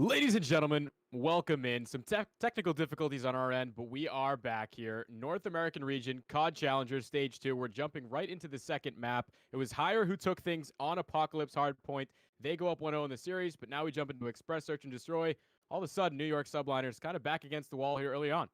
Ladies and gentlemen, welcome in. Some technical difficulties on our end, but we are back here. North American region, COD Challengers, Stage 2. We're jumping right into the second map. It was Hire who took things on Apocalypse Hardpoint. They go up 1-0 in the series, but now we jump into Express Search and Destroy. All of a sudden, New York Subliners kind of back against the wall here early on.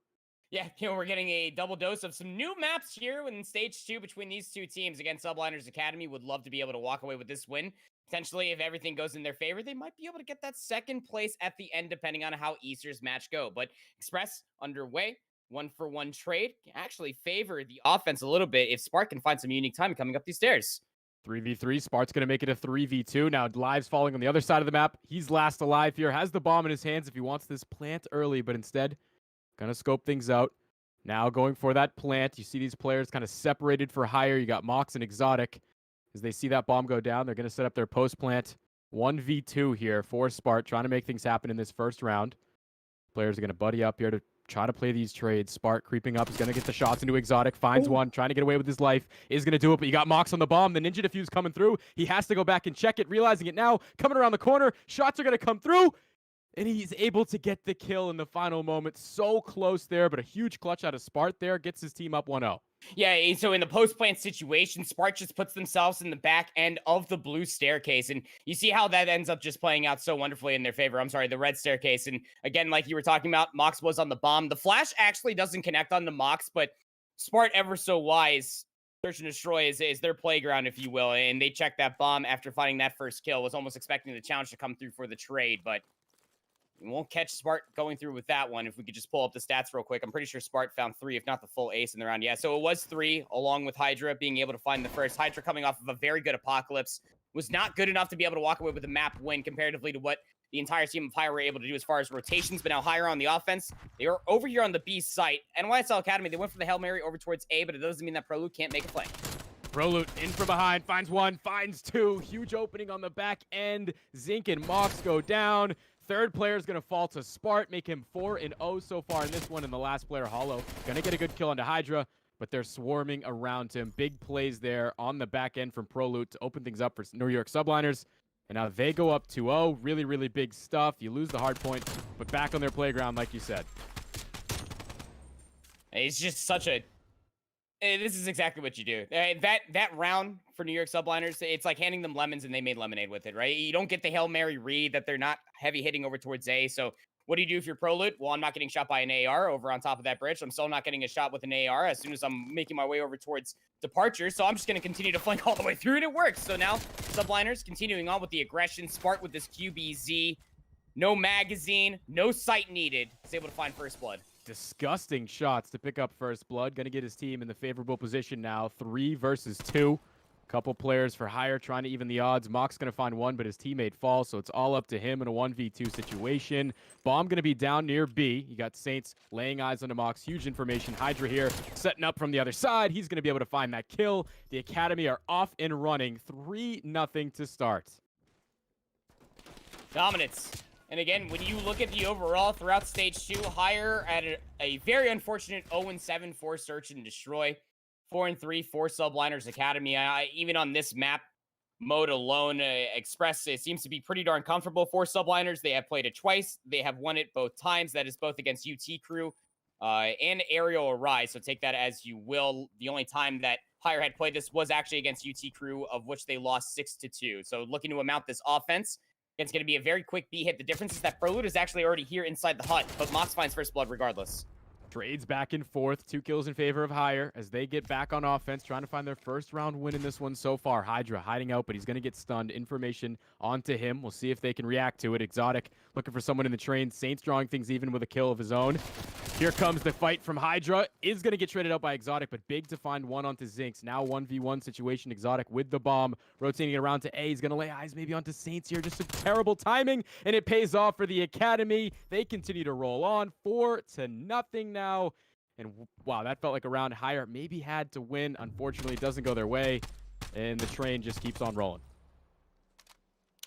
Yeah, we're getting a double dose of some new maps here in stage two between these two teams. Again, Subliners Academy would love to be able to walk away with this win. Potentially, if everything goes in their favor, they might be able to get that second place at the end, depending on how Easter's match go. But Express underway, 1-for-1 trade, can actually favor the offense a little bit if Spark can find some unique time coming up these stairs. 3v3. Spart's going to make it a 3v2. Now, Live's falling on the other side of the map. He's last alive here. Has the bomb in his hands if he wants this plant early, but instead, going to scope things out. Now going for that plant. You see these players kind of separated for Hire. You got Mox and Exotic. As they see that bomb go down, they're going to set up their post plant. 1v2 here for Spart, trying to make things happen in this first round. Players are going to buddy up here to try to play these trades. Spart creeping up is going to get the shots into Exotic. Finds one, trying to get away with his life. Is going to do it, but you got Mox on the bomb. The Ninja Diffuse coming through. He has to go back and check it, realizing it now. Coming around the corner. Shots are going to come through. And he's able to get the kill in the final moment. So close there, but a huge clutch out of Spart there. Gets his team up 1-0. Yeah, so in the post-plant situation, Spark just puts themselves in the back end of the blue staircase, and you see how that ends up just playing out so wonderfully in their favor. I'm sorry, the red staircase. And again, like you were talking about, Mox was on the bomb. The flash actually doesn't connect on the Mox, but Spart, ever so wise, Search and Destroy is their playground, if you will, and they checked that bomb after finding that first kill. Was almost expecting the challenge to come through for the trade, but we won't catch Spart going through with that one. If we could just pull up the stats real quick. I'm pretty sure Spart found 3, if not the full ace in the round. Yeah, so it was 3, along with Hydra being able to find the first. Hydra coming off of a very good Apocalypse. Was not good enough to be able to walk away with a map win comparatively to what the entire team of Hire were able to do as far as rotations. But now Hire on the offense. They are over here on the B site. NYSL Academy, they went for the Hail Mary over towards A, but it doesn't mean that Proloot can't make a play. Proloot in from behind, finds one, finds two. Huge opening on the back end. Zink and Mox go down. Third player is going to fall to Spart, make him 4-0 so far in this one. And the last player, Hollow, going to get a good kill onto Hydra, but they're swarming around him. Big plays there on the back end from Proloot to open things up for New York Subliners. And now they go up 2-0. Really, really big stuff. You lose the hard point, but back on their playground, like you said. It's just such a... This is exactly what you do. That round for New York Subliners, it's like handing them lemons and they made lemonade with it, right? You don't get the Hail Mary read that they're not heavy hitting over towards A. So what do you do if you're Proloot? Well, I'm not getting shot by an AR over on top of that bridge. I'm still not getting a shot with an AR as soon as I'm making my way over towards departure. So I'm just going to continue to flank all the way through, and it works. So now Subliners continuing on with the aggression. Spart with this QBZ. No magazine, no sight needed. Is able to find first blood. Disgusting shots to pick up first blood. Going to get his team in the favorable position now. 3 versus 2. Couple players for Hire trying to even the odds. Mox going to find one, but his teammate falls, so it's all up to him in a 1v2 situation. Bomb going to be down near B. You got Saints laying eyes on the Mox. Huge information. Hydra here setting up from the other side. He's going to be able to find that kill. The Academy are off and running. 3-0 to start. Dominance. And again, when you look at the overall throughout stage 2, Hire at a very unfortunate 0-7 for Search and Destroy. 4-3 for Subliners Academy. Even on this map mode alone, Express, it seems to be pretty darn comfortable for Subliners. They have played it twice. They have won it both times. That is both against UT Crew and Aerial Arise. So take that as you will. The only time that Hire had played this was actually against UT Crew, of which they lost 6-2. So looking to amount this offense. It's going to be a very quick B hit. The difference is that Proloot is actually already here inside the hut, but Mox finds first blood regardless. Trades back and forth. 2 kills in favor of Hire as they get back on offense, trying to find their first round win in this one so far. Hydra hiding out, but he's going to get stunned. Information onto him. We'll see if they can react to it. Exotic looking for someone in the train. Saints drawing things even with a kill of his own. Here comes the fight from Hydra. Is going to get traded out by Exotic, but big to find one onto Zinx. Now 1v1 situation. Exotic with the bomb. Rotating it around to A. He's going to lay eyes maybe onto Saints here. Just some terrible timing, and it pays off for the Academy. They continue to roll on. 4-0 now. And wow, that felt like a round Hire maybe had to win. Unfortunately, it doesn't go their way, and the train just keeps on rolling.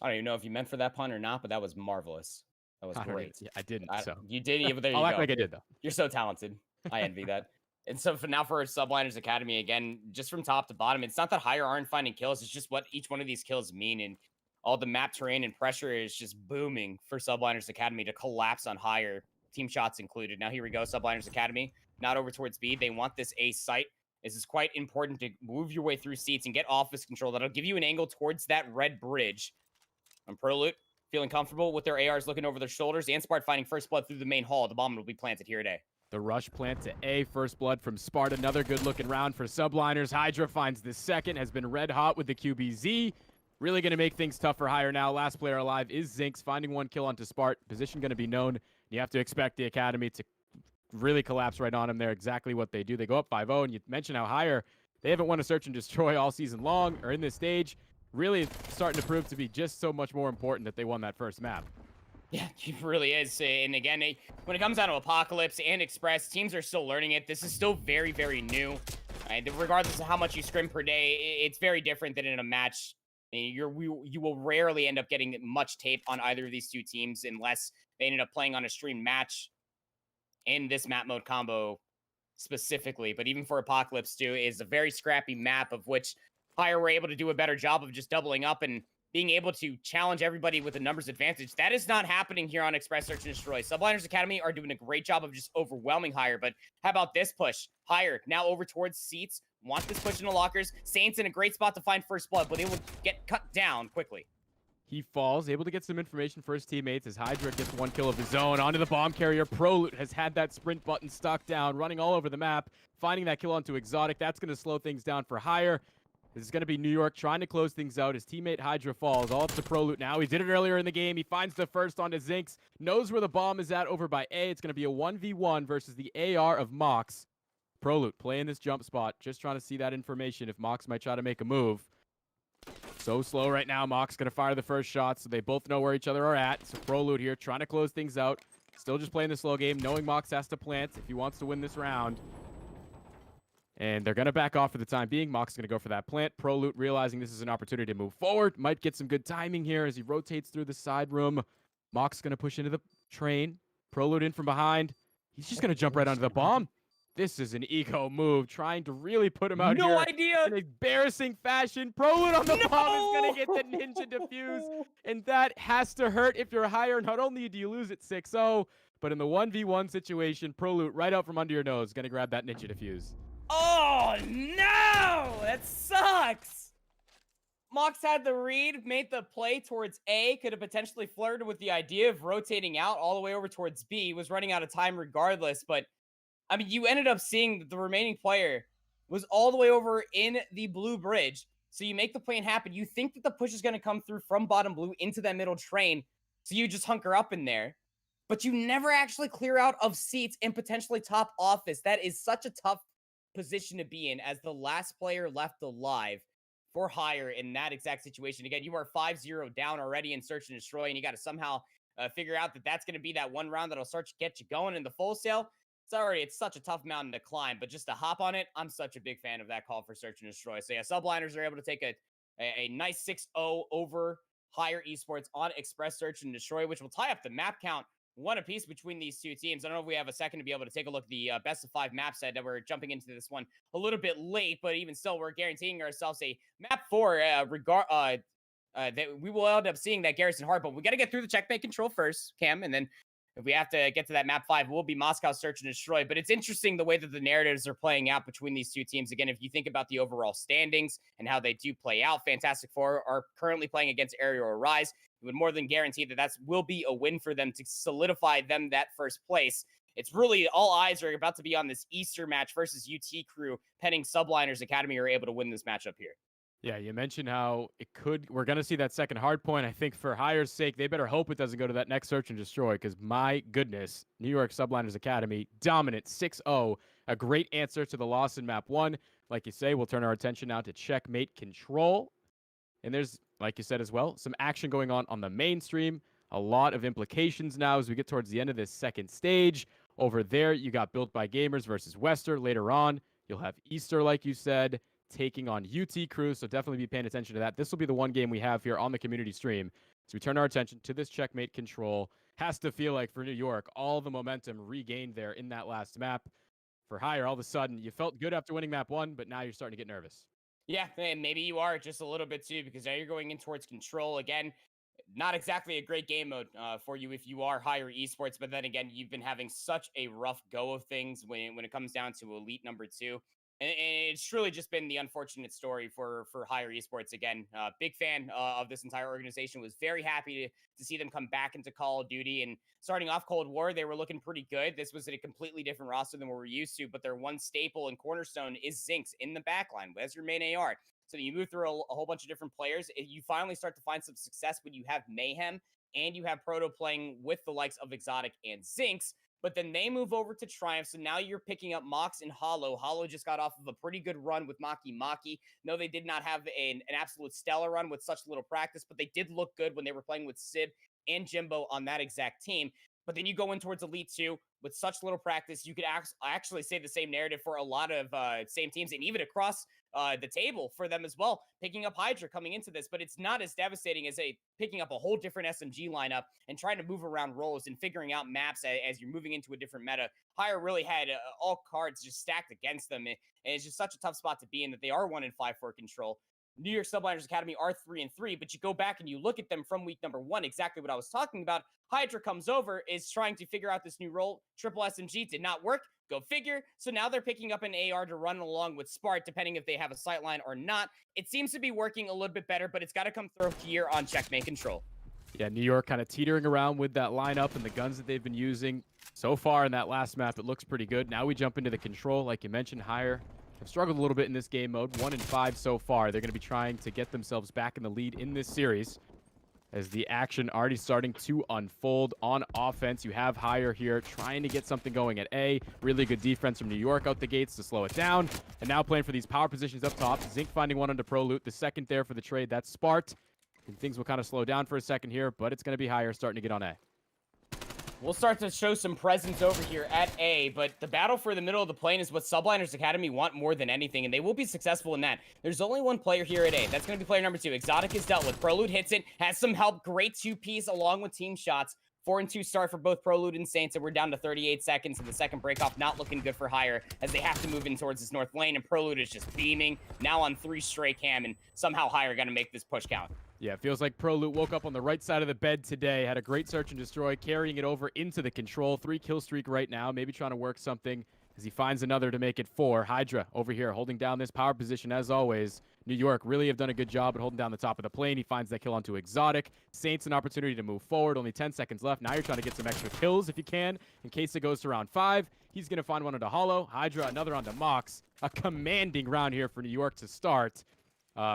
I don't even know if you meant for that pun or not, but that was marvelous. That was great. I didn't, so. You did, yeah, but there you I'll go. act like I did, though. You're so talented. I envy that. And so for now for Subliners Academy, again, just from top to bottom, it's not that Hire aren't finding kills. It's just what each one of these kills mean. And all the map terrain and pressure is just booming for Subliners Academy to collapse on higher, team shots included. Now here we go, Subliners Academy, not over towards B. They want this A site. This is quite important to move your way through seats and get office control. That'll give you an angle towards that red bridge. And Prolute feeling comfortable with their ARs looking over their shoulders. And Spart finding first blood through the main hall. The bomb will be planted here today. The rush plant to A, first blood from Spart. Another good looking round for Subliners. Hydra finds the second, has been red hot with the QBZ. Really going to make things tough for Higher now. Last player alive is Zinx, finding one kill onto Spart. Position going to be known. You have to expect the Academy to really collapse right on him there. Exactly what they do. They go up 5-0, and you mentioned how Higher, they haven't won a search and destroy all season long or in this stage. Really starting to prove to be just so much more important that they won that first map. Yeah, it really is. And again, when it comes down to Apocalypse and Express, teams are still learning it. This is still very, very new. Regardless of how much you scrim per day, it's very different than in a match. You will rarely end up getting much tape on either of these two teams unless they ended up playing on a streamed match in this map mode combo specifically. But even for Apocalypse 2, is a very scrappy map of which Higher were able to do a better job of just doubling up and being able to challenge everybody with a numbers advantage. That is not happening here on Express Search and Destroy. Subliners Academy are doing a great job of just overwhelming Higher, but how about this push? Higher now over towards seats, want this push in the lockers. Saints in a great spot to find first blood, but they will get cut down quickly. He falls, able to get some information for his teammates as Hydra gets one kill of his own. Onto the bomb carrier. Prolute has had that sprint button stuck down, running all over the map, finding that kill onto Exotic. That's going to slow things down for Higher. This is going to be New York trying to close things out. His teammate Hydra falls. All up to Prolute now. He did it earlier in the game. He finds the first onto Zinx. Knows where the bomb is at over by A. It's going to be a 1v1 versus the AR of Mox. Prolute playing this jump spot. Just trying to see that information if Mox might try to make a move. So slow right now. Mox going to fire the first shot, so they both know where each other are at. So Prolute here trying to close things out. Still just playing the slow game, knowing Mox has to plant if he wants to win this round. And they're going to back off for the time being. Mox is going to go for that plant. Prolute realizing this is an opportunity to move forward. Might get some good timing here as he rotates through the side room. Mox is going to push into the train. Prolute in from behind. He's just going to jump right onto the bomb. This is an eco move, trying to really put him out here. No idea. In embarrassing fashion. Prolute on the bomb is going to get the ninja defuse. And that has to hurt if you're Higher. Not only do you lose at 6-0, but in the 1v1 situation, Prolute right out from under your nose, going to grab that ninja defuse. Oh, no! That sucks! Mox had the read, made the play towards A, could have potentially flirted with the idea of rotating out all the way over towards B, was running out of time regardless, but, I mean, you ended up seeing that the remaining player was all the way over in the blue bridge, so you make the plan happen. You think that the push is going to come through from bottom blue into that middle train, so you just hunker up in there, but you never actually clear out of seats and potentially top office. That is such a tough position to be in as the last player left alive for Higher in that exact situation. Again, you are 5-0 down already in Search and Destroy, and you got to somehow figure out that that's going to be that one round that'll start to get you going in the full sale. It's such a tough mountain to climb, but just to hop on it, I'm such a big fan of that call for Search and Destroy. So yeah, Subliners are able to take a nice 6-0 over Higher Esports on Express Search and Destroy, which will tie up the map count one apiece between these two teams. I don't know if we have a second to be able to take a look at the best of 5 map set that we're jumping into this one a little bit late, but even still, we're guaranteeing ourselves a map 4 that we will end up seeing that Garrison Hard, but we got to get through the checkmate control first, Cam, and then if we have to get to that map 5, we'll be Moscow Search and Destroy. But it's interesting the way that the narratives are playing out between these two teams. Again, if you think about the overall standings and how they do play out, Fantastic Four are currently playing against Aerial Rise. It would more than guarantee that will be a win for them to solidify them that first place. It's really all eyes are about to be on this Easter match versus UT Crew, pending Subliners Academy are able to win this matchup here. Yeah, you mentioned how we're going to see that second hard point. I think for Higher's sake, they better hope it doesn't go to that next Search and Destroy, because my goodness, New York Subliners Academy, dominant 6-0, a great answer to the loss in map 1. Like you say, we'll turn our attention now to checkmate control. And there's, like you said as well, some action going on the mainstream. A lot of implications now as we get towards the end of this second stage. Over there, you got Built by Gamers versus Wester. Later on, you'll have Easter, like you said, taking on UT Crew, so definitely be paying attention to that. This will be the one game we have here on the community stream. So we turn our attention to this checkmate control. Has to feel like for New York, all the momentum regained there in that last map. For Higher, all of a sudden, you felt good after winning map 1, but now you're starting to get nervous. Yeah, and maybe you are just a little bit too, because now you're going in towards control again. Not exactly a great game mode for you if you are higher esports, but then again, you've been having such a rough go of things when it comes down to elite number two. And it's truly just been the unfortunate story for higher esports again. Big fan of this entire organization. Was very happy to see them come back into Call of Duty and starting off Cold War. They were looking pretty good. This was a completely different roster than what we're used to, but their one staple and cornerstone is Zinx in the backline as your main AR. So you move through a whole bunch of different players. You finally start to find some success when you have Mayhem and you have Proto playing with the likes of Exotic and Zinx. But then they move over to Triumph. So now you're picking up Mox and Hollow. Hollow just got off of a pretty good run with Maki Maki. No, they did not have an absolute stellar run with such little practice, but they did look good when they were playing with Sib and Jimbo on that exact team. But then you go in towards Elite 2 with such little practice. You could actually say the same narrative for a lot of same teams and even across the table for them as well, picking up Hydra coming into this. But it's not as devastating as picking up a whole different SMG lineup and trying to move around roles and figuring out maps as you're moving into a different meta. Hire really had all cards just stacked against them. And it's just such a tough spot to be in that they are 1-5 for control. New York Subliners Academy are 3-3, but you go back and you look at them from week number 1, exactly what I was talking about. Hydra comes over, is trying to figure out this new role. Triple SMG did not work. Go figure. So now they're picking up an AR to run along with Spart, depending if they have a sightline or not. It seems to be working a little bit better, but it's got to come through here on Checkmate Control. Yeah, New York kind of teetering around with that lineup and the guns that they've been using. So far in that last map, it looks pretty good. Now we jump into the control, like you mentioned, higher. Have struggled a little bit in this game mode. 1-5 so far. They're going to be trying to get themselves back in the lead in this series as the action already starting to unfold on offense. You have Higher here trying to get something going at A. Really good defense from New York out the gates to slow it down. And now playing for these power positions up top. Zinc finding one under Pro Loot. The second there for the trade. That's Spart. And things will kind of slow down for a second here, but it's going to be Higher starting to get on A. We'll start to show some presence over here at A, but the battle for the middle of the plane is what Subliners Academy want more than anything, and they will be successful in that. There's only one player here at A. That's going to be player number 2. Exotic is dealt with. Prolude hits it, has some help. Great 2-piece along with team shots. 4-2 start for both Prolude and Saints, and we're down to 38 seconds, and the second breakoff not looking good for Higher as they have to move in towards this north lane, and Prolude is just beaming, now on 3 straight cam, and somehow Higher going to make this push count. Yeah, it feels like Pro Loot woke up on the right side of the bed today, had a great search and destroy, carrying it over into the control. 3 kill streak right now, maybe trying to work something as he finds another to make it 4. Hydra over here holding down this power position as always. New York really have done a good job at holding down the top of the plane. He finds that kill onto Exotic. Saints an opportunity to move forward. Only 10 seconds left. Now you're trying to get some extra kills if you can, in case it goes to round 5. He's going to find one onto Hollow. Hydra another onto Mox. A commanding round here for New York to start.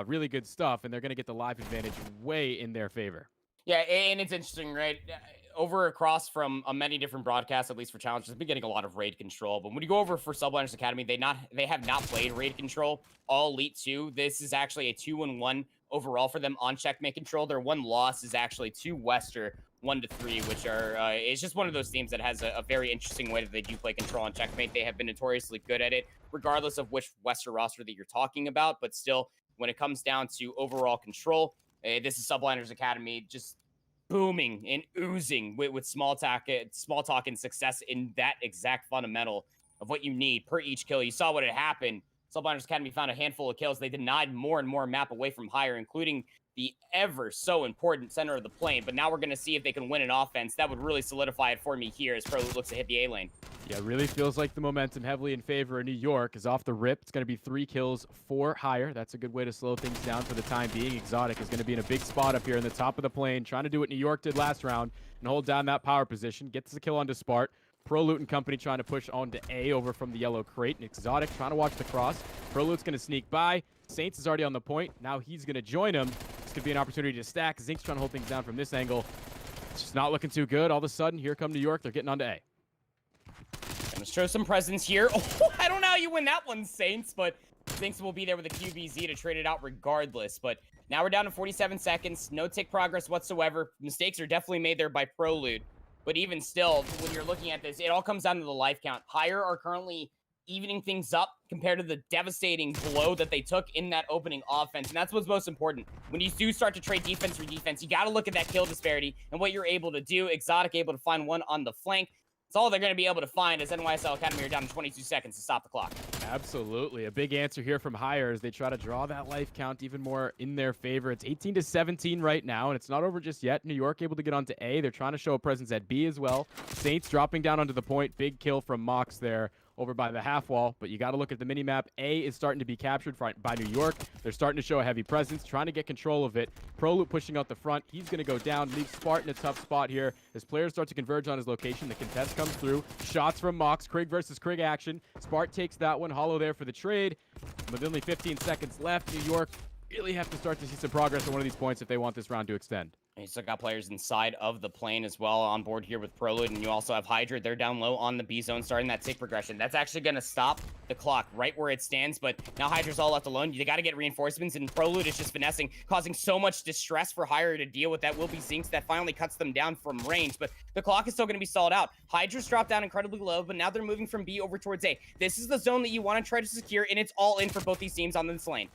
Really good stuff, and they're going to get the live advantage way in their favor. Yeah, and it's interesting, right? Over across from many different broadcasts, at least for challenges, I've been getting a lot of raid control. But when you go over for Subliners Academy, they have not played raid control all Elite 2. This is actually a 2-1 overall for them on Checkmate Control. Their one loss is actually to Wester, 1-3, which are it's just one of those teams that has a very interesting way that they do play control on Checkmate. They have been notoriously good at it, regardless of which Wester roster that you're talking about. But still, when it comes down to overall control, this is Subliners Academy just booming and oozing with small talk and success in that exact fundamental of what you need per each kill. You saw what had happened. Subliners Academy found a handful of kills. They denied more and more map away from Higher, including the ever so important center of the plane. But now we're going to see if they can win an offense. That would really solidify it for me here as Pro looks to hit the A lane. Yeah, really feels like the momentum heavily in favor of New York is off the rip. It's going to be 3 kills for Higher. That's a good way to slow things down for the time being. Exotic is going to be in a big spot up here in the top of the plane, trying to do what New York did last round and hold down that power position. Gets the kill onto Spart. Pro Loot and company trying to push on to A over from the yellow crate. And Exotic trying to watch the cross. Pro Loot's going to sneak by. Saints is already on the point. Now he's going to join him. This could be an opportunity to stack. Zink's trying to hold things down from this angle. It's just not looking too good. All of a sudden, here come New York. They're getting onto A. Gonna show some presence here. Oh, I don't know how you win that one, Saints, but Saints will be there with a QBZ to trade it out regardless. But now we're down to 47 seconds. No tick progress whatsoever. Mistakes are definitely made there by Prolude. But even still, when you're looking at this, it all comes down to the life count. Higher are currently evening things up compared to the devastating blow that they took in that opening offense. And that's what's most important. When you do start to trade defense for defense, you got to look at that kill disparity and what you're able to do. Exotic able to find one on the flank. It's all they're going to be able to find as NYSL Academy are down to 22 seconds to stop the clock. Absolutely. A big answer here from Hire as they try to draw that life count even more in their favor. It's 18-17 right now, and it's not over just yet. New York able to get onto A. They're trying to show a presence at B as well. Saints dropping down onto the point. Big kill from Mox there over by the half wall, but you got to look at the minimap. A is starting to be captured by New York. They're starting to show a heavy presence, trying to get control of it. Proloop pushing out the front. He's going to go down, leave Spart in a tough spot here. As players start to converge on his location, the contest comes through. Shots from Mox, Krig versus Krig action. Spart takes that one, Hollow there for the trade. With only 15 seconds left, New York really have to start to see some progress on one of these points if they want this round to extend. You still got players inside of the plane as well on board here with Proload, and you also have Hydra. They're down low on the B zone, starting that tick progression. That's actually going to stop the clock right where it stands, but now Hydra's all left alone. You got to get reinforcements, and Proload is just finessing, causing so much distress for Hydra to deal with. That will be Zinx that finally cuts them down from range, but the clock is still going to be stalled out. Hydra's dropped down incredibly low, but now they're moving from B over towards A. This is the zone that you want to try to secure, and it's all in for both these teams on this lane.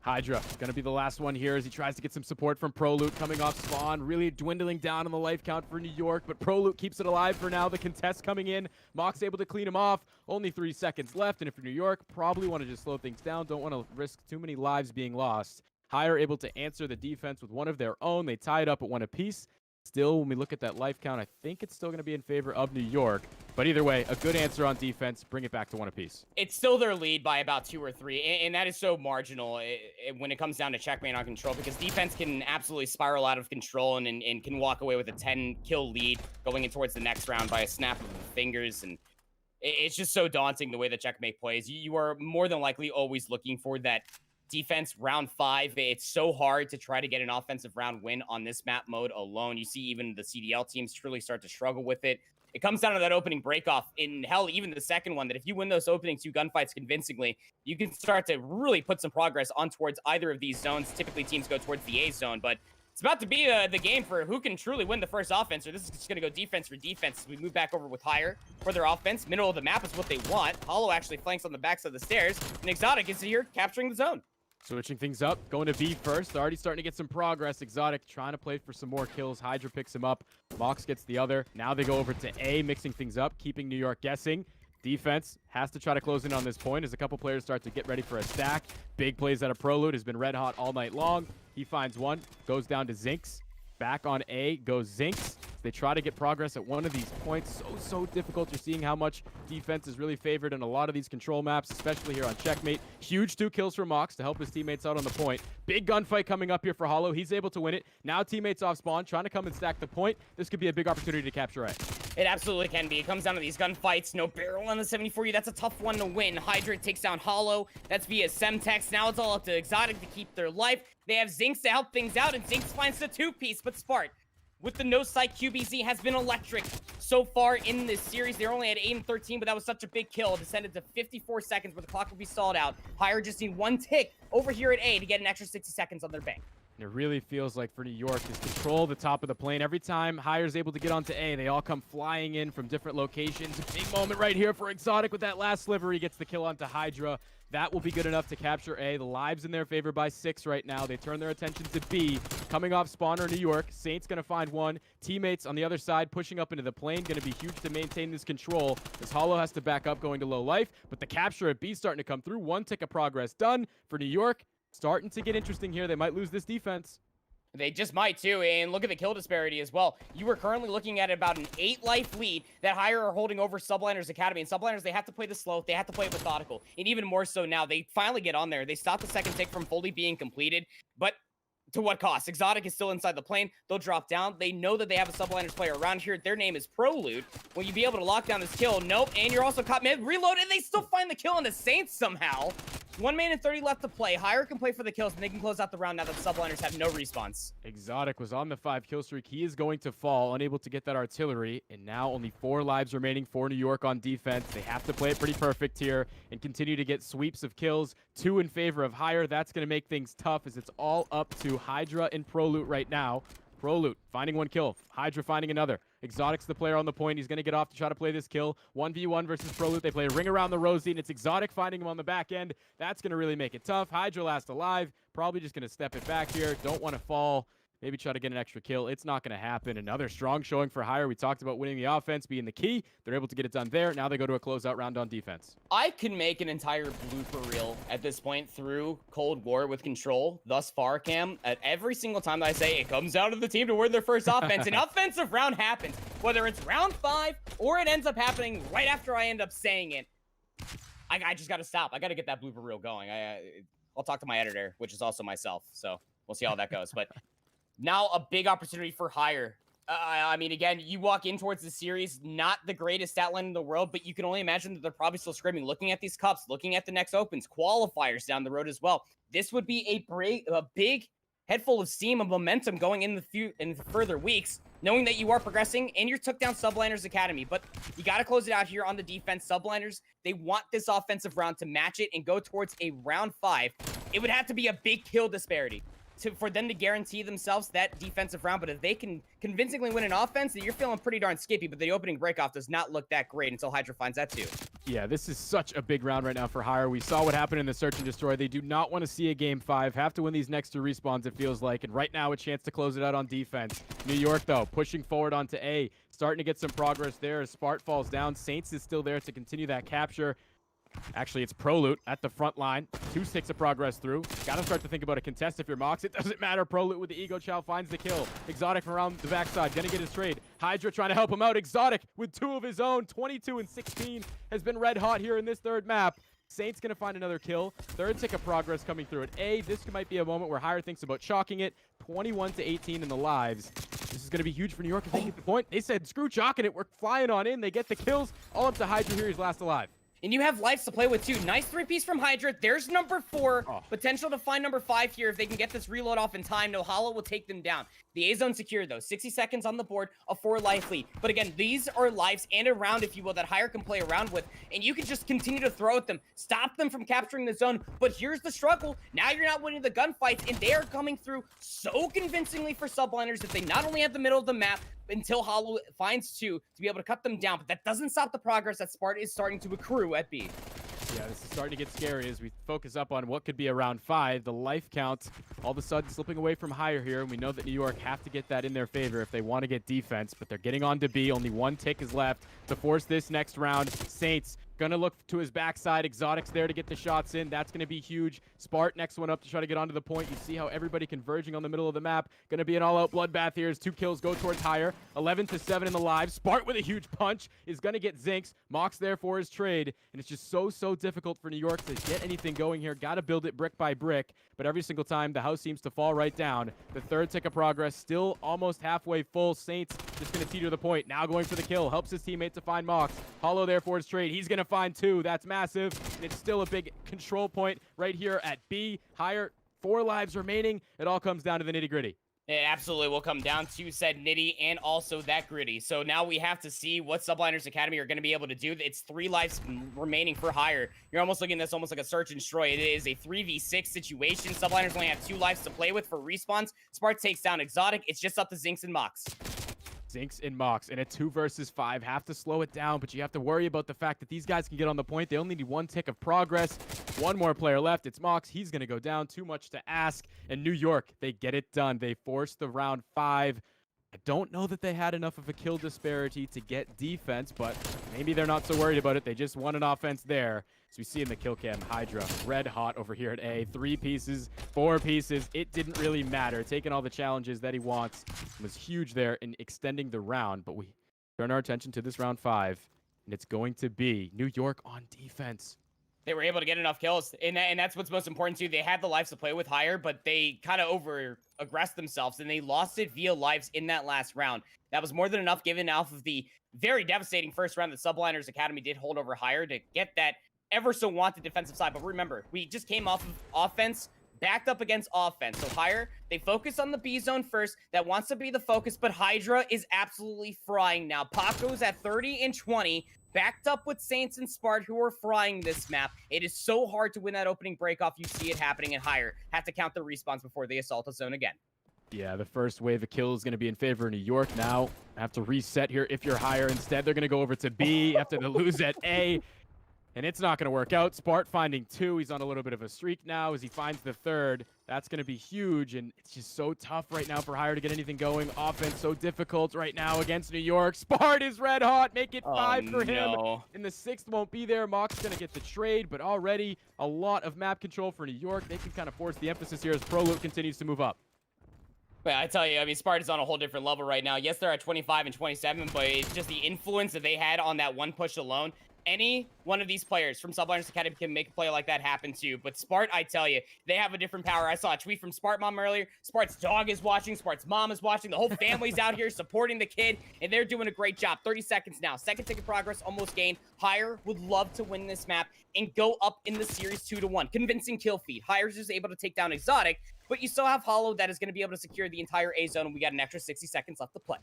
Hydra going to be the last one here as he tries to get some support from Proloot coming off spawn. Really dwindling down on the life count for New York, but Proloot keeps it alive for now. The contest coming in. Mox able to clean him off. Only 3 seconds left, and if you're New York, probably want to just slow things down. Don't want to risk too many lives being lost. Hire able to answer the defense with one of their own. They tie it up at 1 apiece. Still, when we look at that life count, I think it's still going to be in favor of New York. But either way, a good answer on defense. Bring it back to 1 apiece. It's still their lead by about 2 or 3, and that is so marginal when it comes down to checkmate on control, because defense can absolutely spiral out of control and can walk away with a 10-kill lead going in towards the next round by a snap of the fingers. And it's just so daunting the way that checkmate plays. You are more than likely always looking for that defense round 5. It's so hard to try to get an offensive round win on this map mode alone. You see even the CDL teams truly start to struggle with it. It comes down to that opening breakoff, in hell, even the second one, that if you win those opening 2 gunfights convincingly, you can start to really put some progress on towards either of these zones. Typically teams go towards the A zone, but it's about to be the game for who can truly win the first offense, or this is just going to go defense for defense. We move back over with Hire for their offense. Middle of the map is what they want. Hollow actually flanks on the backs of the stairs, and Exotic is here capturing the zone. Switching things up, going to B first. Already starting to get some progress. Exotic trying to play for some more kills. Hydra picks him up. Mox gets the other. Now they go over to A, mixing things up, keeping New York guessing. Defense has to try to close in on this point as a couple players start to get ready for a stack. Big plays out of Proloot, has been red hot all night long. He finds one, goes down to Zinx. Back on A goes Zinx. They try to get progress at one of these points. So difficult. You're seeing how much defense is really favored in a lot of these control maps, especially here on Checkmate. Huge 2 kills for Mox to help his teammates out on the point. Big gunfight coming up here for Hollow. He's able to win it. Now teammates off spawn, trying to come and stack the point. This could be a big opportunity to capture A. It absolutely can be. It comes down to these gunfights. No barrel on the 74U. That's a tough one to win. Hydra takes down Hollow. That's via Semtex. Now it's all up to Exotic to keep their life. They have Zinx to help things out, and Zinx finds the 2-piece, but Spart with the no-sight QBZ has been electric so far in this series. They're only at 8 and 13, but that was such a big kill. Descended to 54 seconds where the clock will be stalled out. Hire just need 1 tick over here at A to get an extra 60 seconds on their bank. And it really feels like for New York is control the top of the plane. Every time Hire's able to get onto A, they all come flying in from different locations. A big moment right here for Exotic with that last sliver. He gets the kill onto Hydra. That will be good enough to capture A. The lives in their favor by 6 right now. They turn their attention to B. Coming off spawner New York. Saints going to find one. Teammates on the other side pushing up into the plane. Going to be huge to maintain this control as Hollow has to back up going to low life. But the capture at B starting to come through. 1 tick of progress done for New York. Starting to get interesting here. They might lose this defense. They just might too, and look at the kill disparity as well. You are currently looking at about an 8-life lead that Hire are holding over Subliners Academy. And Subliners, they have to play the slow, they have to play it methodical. And even more so now, they finally get on there. They stop the second tick from fully being completed, but to what cost? Exotic is still inside the plane. They'll drop down. They know that they have a Subliners player around here. Their name is Proloot. Will you be able to lock down this kill? Nope, and you're also caught mid. Reload, and they still find the kill on the Saints somehow. 1 man and 30 left to play. Hire can play for the kills, and they can close out the round now that the Subliners have no response. Exotic was on the 5-kill streak. He is going to fall, unable to get that artillery. And now only 4 lives remaining for New York on defense. They have to play it pretty perfect here and continue to get sweeps of kills. 2 in favor of Hire. That's going to make things tough as it's all up to Hydra and Proloot right now. Proloot finding 1 kill. Hydra finding another. Exotic's the player on the point. He's going to get off to try to play this kill. 1v1 versus Proloot. They play a ring around the Rosie, and it's Exotic finding him on the back end. That's going to really make it tough. Hydra last alive. Probably just going to step it back here. Don't want to fall maybe try to get an extra kill. It's not going to happen. Another strong showing for Hire. We talked about winning the offense being the key. They're able to get it done there. Now they go to a closeout round on defense. I can make an entire blooper reel at this point through Cold War with Control thus far, Cam. At every single time that I say it comes down to the team to win their first offense, an offensive round happens. Whether it's round 5 or it ends up happening right after I end up saying it, I just got to stop. I got to get that blooper reel going. I'll talk to my editor, which is also myself. So we'll see how that goes. But now a big opportunity for Hire. I mean, again, you walk in towards the series, not the greatest stat line in the world, but you can only imagine that they're probably still screaming, looking at these cups, looking at the next opens, qualifiers down the road as well. This would be a big head full of steam and momentum going in the further weeks, knowing that you are progressing and you took down Subliners Academy. But you got to close it out here on the defense. Subliners, they want this offensive round to match it and go towards a round 5. It would have to be a big kill disparity for them to guarantee themselves that defensive round. But if they can convincingly win an offense, then you're feeling pretty darn skippy. But the opening breakoff does not look that great until Hydra finds that too. Yeah, this is such a big round right now for Hire. We saw what happened in the Search and Destroy. They do not want to see a Game 5. Have to win these next 2 respawns, it feels like. And right now, a chance to close it out on defense. New York, though, pushing forward onto A. Starting to get some progress there as Spart falls down. Saints is still there to continue that capture. Actually, it's Prolute at the front line. 2 sticks of progress through. Gotta start to think about a contest if you're Mox. It doesn't matter. Prolute with the Ego Chow finds the kill. Exotic from around the backside. Gonna get his trade. Hydra trying to help him out. Exotic with 2 of his own. 22 and 16 has been red hot here in this 3rd map. Saints gonna find another kill. 3rd tick of progress coming through at A. This might be a moment where Hire thinks about chalking it. 21 to 18 in the lives. This is going to be huge for New York if they get the point. They said, screw chalking it. We're flying on in. They get the kills. All up to Hydra here. He's last alive. And you have lives to play with, too. Nice 3-piece from Hydra. There's number 4. Oh. Potential to find number 5 here if they can get this reload off in time. No Hollow will take them down. The A-zone secure, though. 60 seconds on the board, a 4-life lead. But again, these are lives and a round, if you will, that Hire can play around with. And you can just continue to throw at them. Stop them from capturing the zone. But here's the struggle. Now you're not winning the gunfights, and they are coming through so convincingly for Subliners that they not only have the middle of the map, until Hollow finds 2 to be able to cut them down. But that doesn't stop the progress that Spart is starting to accrue at B. Yeah, this is starting to get scary as we focus up on what could be around 5. The life count all of a sudden slipping away from Hire here, and we know that New York have to get that in their favor if they want to get defense, but they're getting on to B. Only 1 tick is left to force this next round. Saints gonna look to his backside. Exotic's there to get the shots in. That's gonna be huge. Spart next one up to try to get onto the point. You see how everybody converging on the middle of the map. Gonna be an all-out bloodbath here as 2 kills go towards Hire. 11 to 7 in the live. Spart with a huge punch is gonna get Zinks. Mox there for his trade, and it's just so difficult for New York to get anything going here. Gotta build it brick by brick, but every single time the house seems to fall right down. The 3rd tick of progress still almost halfway full. Saints just gonna teeter the point. Now going for the kill. Helps his teammate to find Mox. Hollow there for his trade. He's gonna find 2. That's massive. And it's still a big control point right here at B. Hire, 4 lives remaining. It all comes down to the nitty-gritty. It absolutely will come down to said nitty and also that gritty. So now we have to see what Subliners Academy are going to be able to do. It's 3 lives remaining for Hire. You're almost looking at this almost like a search and destroy. It is a 3v6 situation. Subliners only have 2 lives to play with for respawns. Spart takes down Exotic. It's just up to Zinks and Mox. Zinks and Mox in a 2 versus 5. Have to slow it down, but you have to worry about the fact that these guys can get on the point. They only need 1 tick of progress. 1 more player left. It's Mox. He's going to go down. Too much to ask. And New York, they get it done. They force the round 5. I don't know that they had enough of a kill disparity to get defense, but maybe they're not so worried about it. They just won an offense there. So we see in the kill cam, Hydra red hot over here at A. 3 pieces, 4 pieces. It didn't really matter. Taking all the challenges that he wants was huge there in extending the round. But we turn our attention to this round 5, and it's going to be New York on defense. They were able to get enough kills, and that's what's most important too. They had the lives to play with Hire, but they kind of over-aggressed themselves, and they lost it via lives in that last round. That was more than enough given off of the very devastating first round that Subliners Academy did hold over Hire to get that ever so wanted defensive side. But remember, we just came off of offense, backed up against offense. So Hire, they focus on the B zone first. That wants to be the focus, but Hydra is absolutely frying now. Paco's at 30 and 20. Backed up with Saints and Spart, who are frying this map. It is so hard to win that opening breakoff. You see it happening in Hire. Have to count the respawns before they assault a zone again. Yeah, the first wave of kills is going to be in favor of New York. Now, have to reset here if you're Hire. Instead, they're going to go over to B after the lose at A. And it's not going to work out. Spart finding 2. He's on a little bit of a streak now as he finds the 3rd. That's going to be huge, and it's just so tough right now for Hire to get anything going. Offense so difficult right now against New York. Spart is red hot. Make it 5 for him. No. And the 6th won't be there. Mock's going to get the trade, but already a lot of map control for New York. They can kind of force the emphasis here as ProLoot continues to move up. But I tell you, I mean, Sparta's on a whole different level right now. Yes, they're at 25 and 27, but it's just the influence that they had on that one push alone. Any one of these players from Subliners Academy can make a play like that happen too. But Spart, I tell you, they have a different power. I saw a tweet from Spart Mom earlier. Spart's dog is watching. Spart's mom is watching. The whole family's out here supporting the kid, and they're doing a great job. 30 seconds now. Second ticket progress almost gained. Hire would love to win this map and go up in the series 2-1. Convincing kill feed. Hire's just able to take down Exotic, but you still have Hollow that is going to be able to secure the entire A zone, and we got an extra 60 seconds left to play.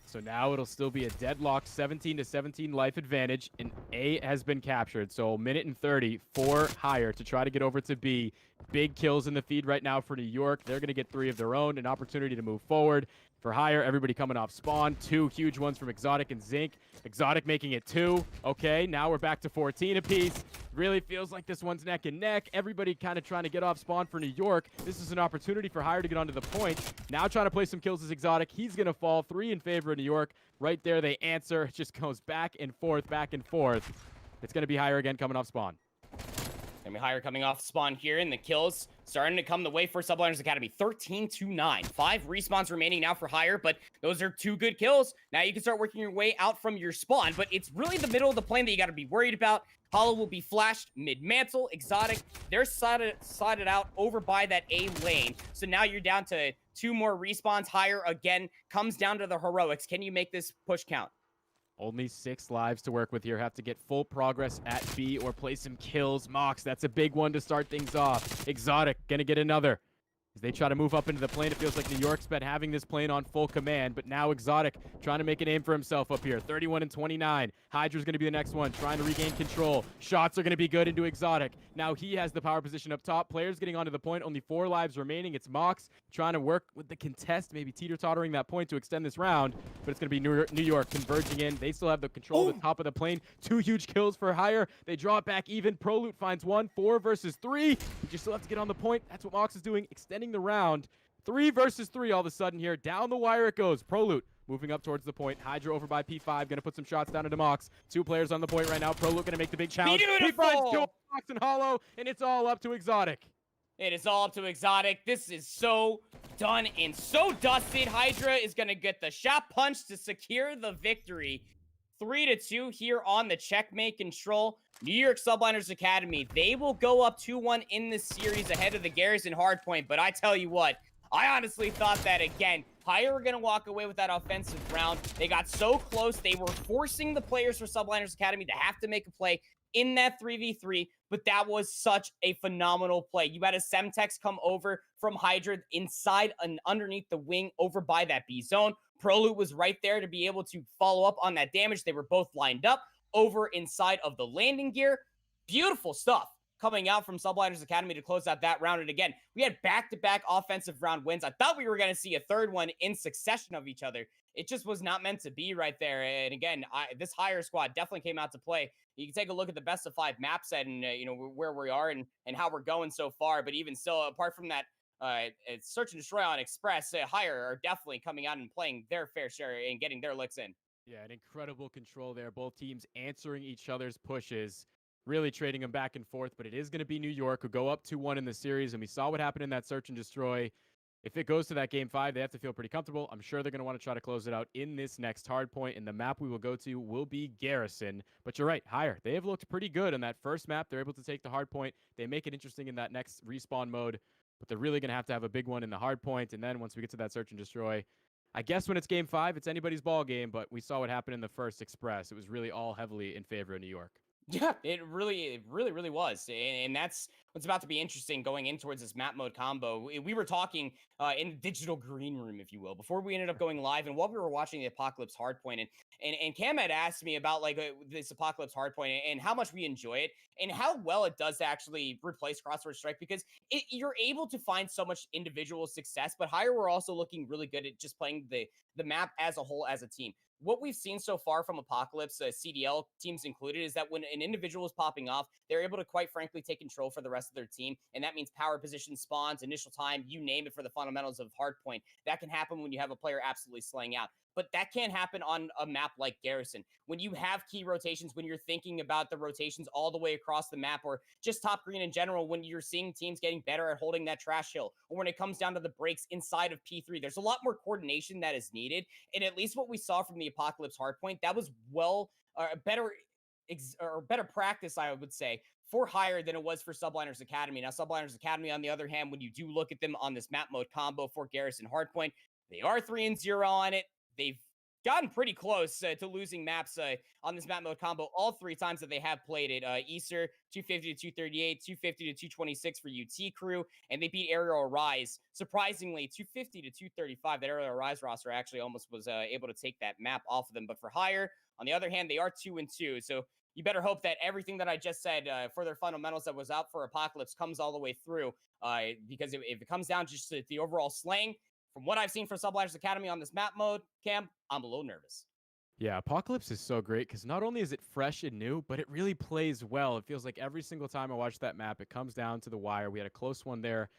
So now it'll still be a deadlock 17-17 life advantage, and A has been captured. So 1:30 for Hire to try to get over to B. Big kills in the feed right now for New York. They're going to get 3 of their own, an opportunity to move forward. For Hire, everybody coming off spawn. 2 huge ones from Exotic and Zinc. Exotic making it 2. Okay, now we're back to 14 apiece. Really feels like this one's neck and neck. Everybody kind of trying to get off spawn for New York. This is an opportunity for Hire to get onto the point. Now trying to play some kills as Exotic. He's going to fall. 3 in favor of New York. Right there, they answer. It just goes back and forth, back and forth. It's going to be Hire again coming off spawn. I mean, Hire coming off spawn here, and the kills starting to come the way for Subliners Academy. 13-9. 5 respawns remaining now for Hire, but those are 2 good kills. Now you can start working your way out from your spawn, but it's really the middle of the plane that you got to be worried about. Hollow will be flashed mid-mantle. Exotic, they're slotted out over by that A lane. So now you're down to 2 more respawns. Hire, again, comes down to the heroics. Can you make this push count? Only 6 lives to work with here. Have to get full progress at B or play some kills. Mox, that's a big one to start things off. Exotic, gonna get another. As they try to move up into the plane, it feels like New York's been having this plane on full command, but now Exotic trying to make a name for himself up here. 31 and 29. Hydra's going to be the next one, trying to regain control. Shots are going to be good into Exotic. Now he has the power position up top. Players getting onto the point. Only 4 lives remaining. It's Mox trying to work with the contest, maybe teeter-tottering that point to extend this round, but it's going to be New York converging in. They still have the control of the top of the plane. 2 huge kills for Hire. They draw it back even. ProLoot finds 1. 4 versus 3. You just still have to get on the point. That's what Mox is doing, extending the round. 3 versus 3 all of a sudden here. Down the wire it goes. ProLoot moving up towards the point. Hydra over by P5. Going to put some shots down into Mox. 2 players on the point right now. ProLoot going to make the big challenge. Beautiful! He finds 2 Mox and Hollow, and it's all up to Exotic. It is all up to Exotic. This is so done and so dusted. Hydra is going to get the shot punch to secure the victory. 3-2 here on the checkmate control. New York Subliners Academy, they will go up 2-1 in this series ahead of the Garrison Hardpoint. But I tell you what, I honestly thought that, again, Hire were going to walk away with that offensive round. They got so close. They were forcing the players for Subliners Academy to have to make a play in that 3v3, but that was such a phenomenal play. You had a Semtex come over from Hydra inside and underneath the wing over by that B zone. ProLoot was right there to be able to follow up on that damage. They were both lined up over inside of the landing gear. Beautiful stuff coming out from Subliners Academy to close out that round. And again, we had back-to-back offensive round wins. I thought we were going to see a third one in succession of each other. It just was not meant to be right there. And again, this Hire squad definitely came out to play. You can take a look at the best of 5 map set and, where we are and how we're going so far. But even still, apart from that, Search and Destroy on Express, Hire are definitely coming out and playing their fair share and getting their licks in. Yeah, an incredible control there. Both teams answering each other's pushes, really trading them back and forth. But it is going to be New York who go up 2-1 in the series. And we saw what happened in that Search and Destroy. If it goes to that Game 5, they have to feel pretty comfortable. I'm sure they're going to want to try to close it out in this next hard point, and the map we will go to will be Garrison. But you're right, Hire. They have looked pretty good on that first map. They're able to take the hard point. They make it interesting in that next respawn mode, but they're really going to have a big one in the hard point. And then once we get to that Search and Destroy, I guess when it's Game 5, it's anybody's ball game, but we saw what happened in the first Express. It was really all heavily in favor of New York. Yeah, it really was. And that's what's about to be interesting going in towards this map mode combo. We were talking in the digital green room, if you will, before we ended up going live. And while we were watching the Apocalypse Hardpoint, and Cam had asked me about this Apocalypse Hardpoint and how much we enjoy it and how well it does to actually replace Crossword Strike, because you're able to find so much individual success. But Hire were also looking really good at just playing the map as a whole as a team. what we've seen so far from Apocalypse, CDL teams included, is that when an individual is popping off, they're able to quite frankly take control for the rest of their team. And that means power position, spawns, initial time, you name it, for the fundamentals of Hardpoint. That can happen when you have a player absolutely slaying out. But that can't happen on a map like Garrison. When you have key rotations, when you're thinking about the rotations all the way across the map, or just top green in general, when you're seeing teams getting better at holding that trash hill, or when it comes down to the breaks inside of P3, there's a lot more coordination that is needed. And at least what we saw from the Apocalypse Hardpoint, that was better practice, I would say, for Higher than it was for Subliners Academy. Now, Subliners Academy, on the other hand, when you do look at them on this map mode combo for Garrison Hardpoint, they are 3-0 on it. They've gotten pretty close to losing maps on this map mode combo all 3 times that they have played it. Easter, 250 to 238, 250 to 226 for UT Crew, and they beat Aerial Rise, surprisingly, 250 to 235. That Aerial Rise roster actually almost was able to take that map off of them. But for Higher, on the other hand, they are 2-2. So you better hope that everything that I just said for their fundamentals that was out for Apocalypse comes all the way through, because if it comes down to just the overall slaying, from what I've seen from Subliners Academy on this map mode, Cam, I'm a little nervous. Yeah, Apocalypse is so great because not only is it fresh and new, but it really plays well. It feels like every single time I watch that map, it comes down to the wire. We had a close one there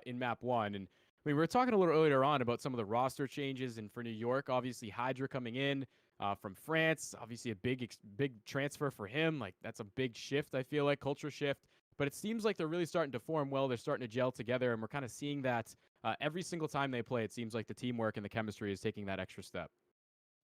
in map 1. And I mean, we were talking a little earlier on about some of the roster changes. And for New York, obviously Hydra coming in from France, obviously a big transfer for him. Like, that's a big shift, I feel like, culture shift. But it seems like they're really starting to form well. They're starting to gel together. And we're kind of seeing that every single time they play. It seems like the teamwork and the chemistry is taking that extra step.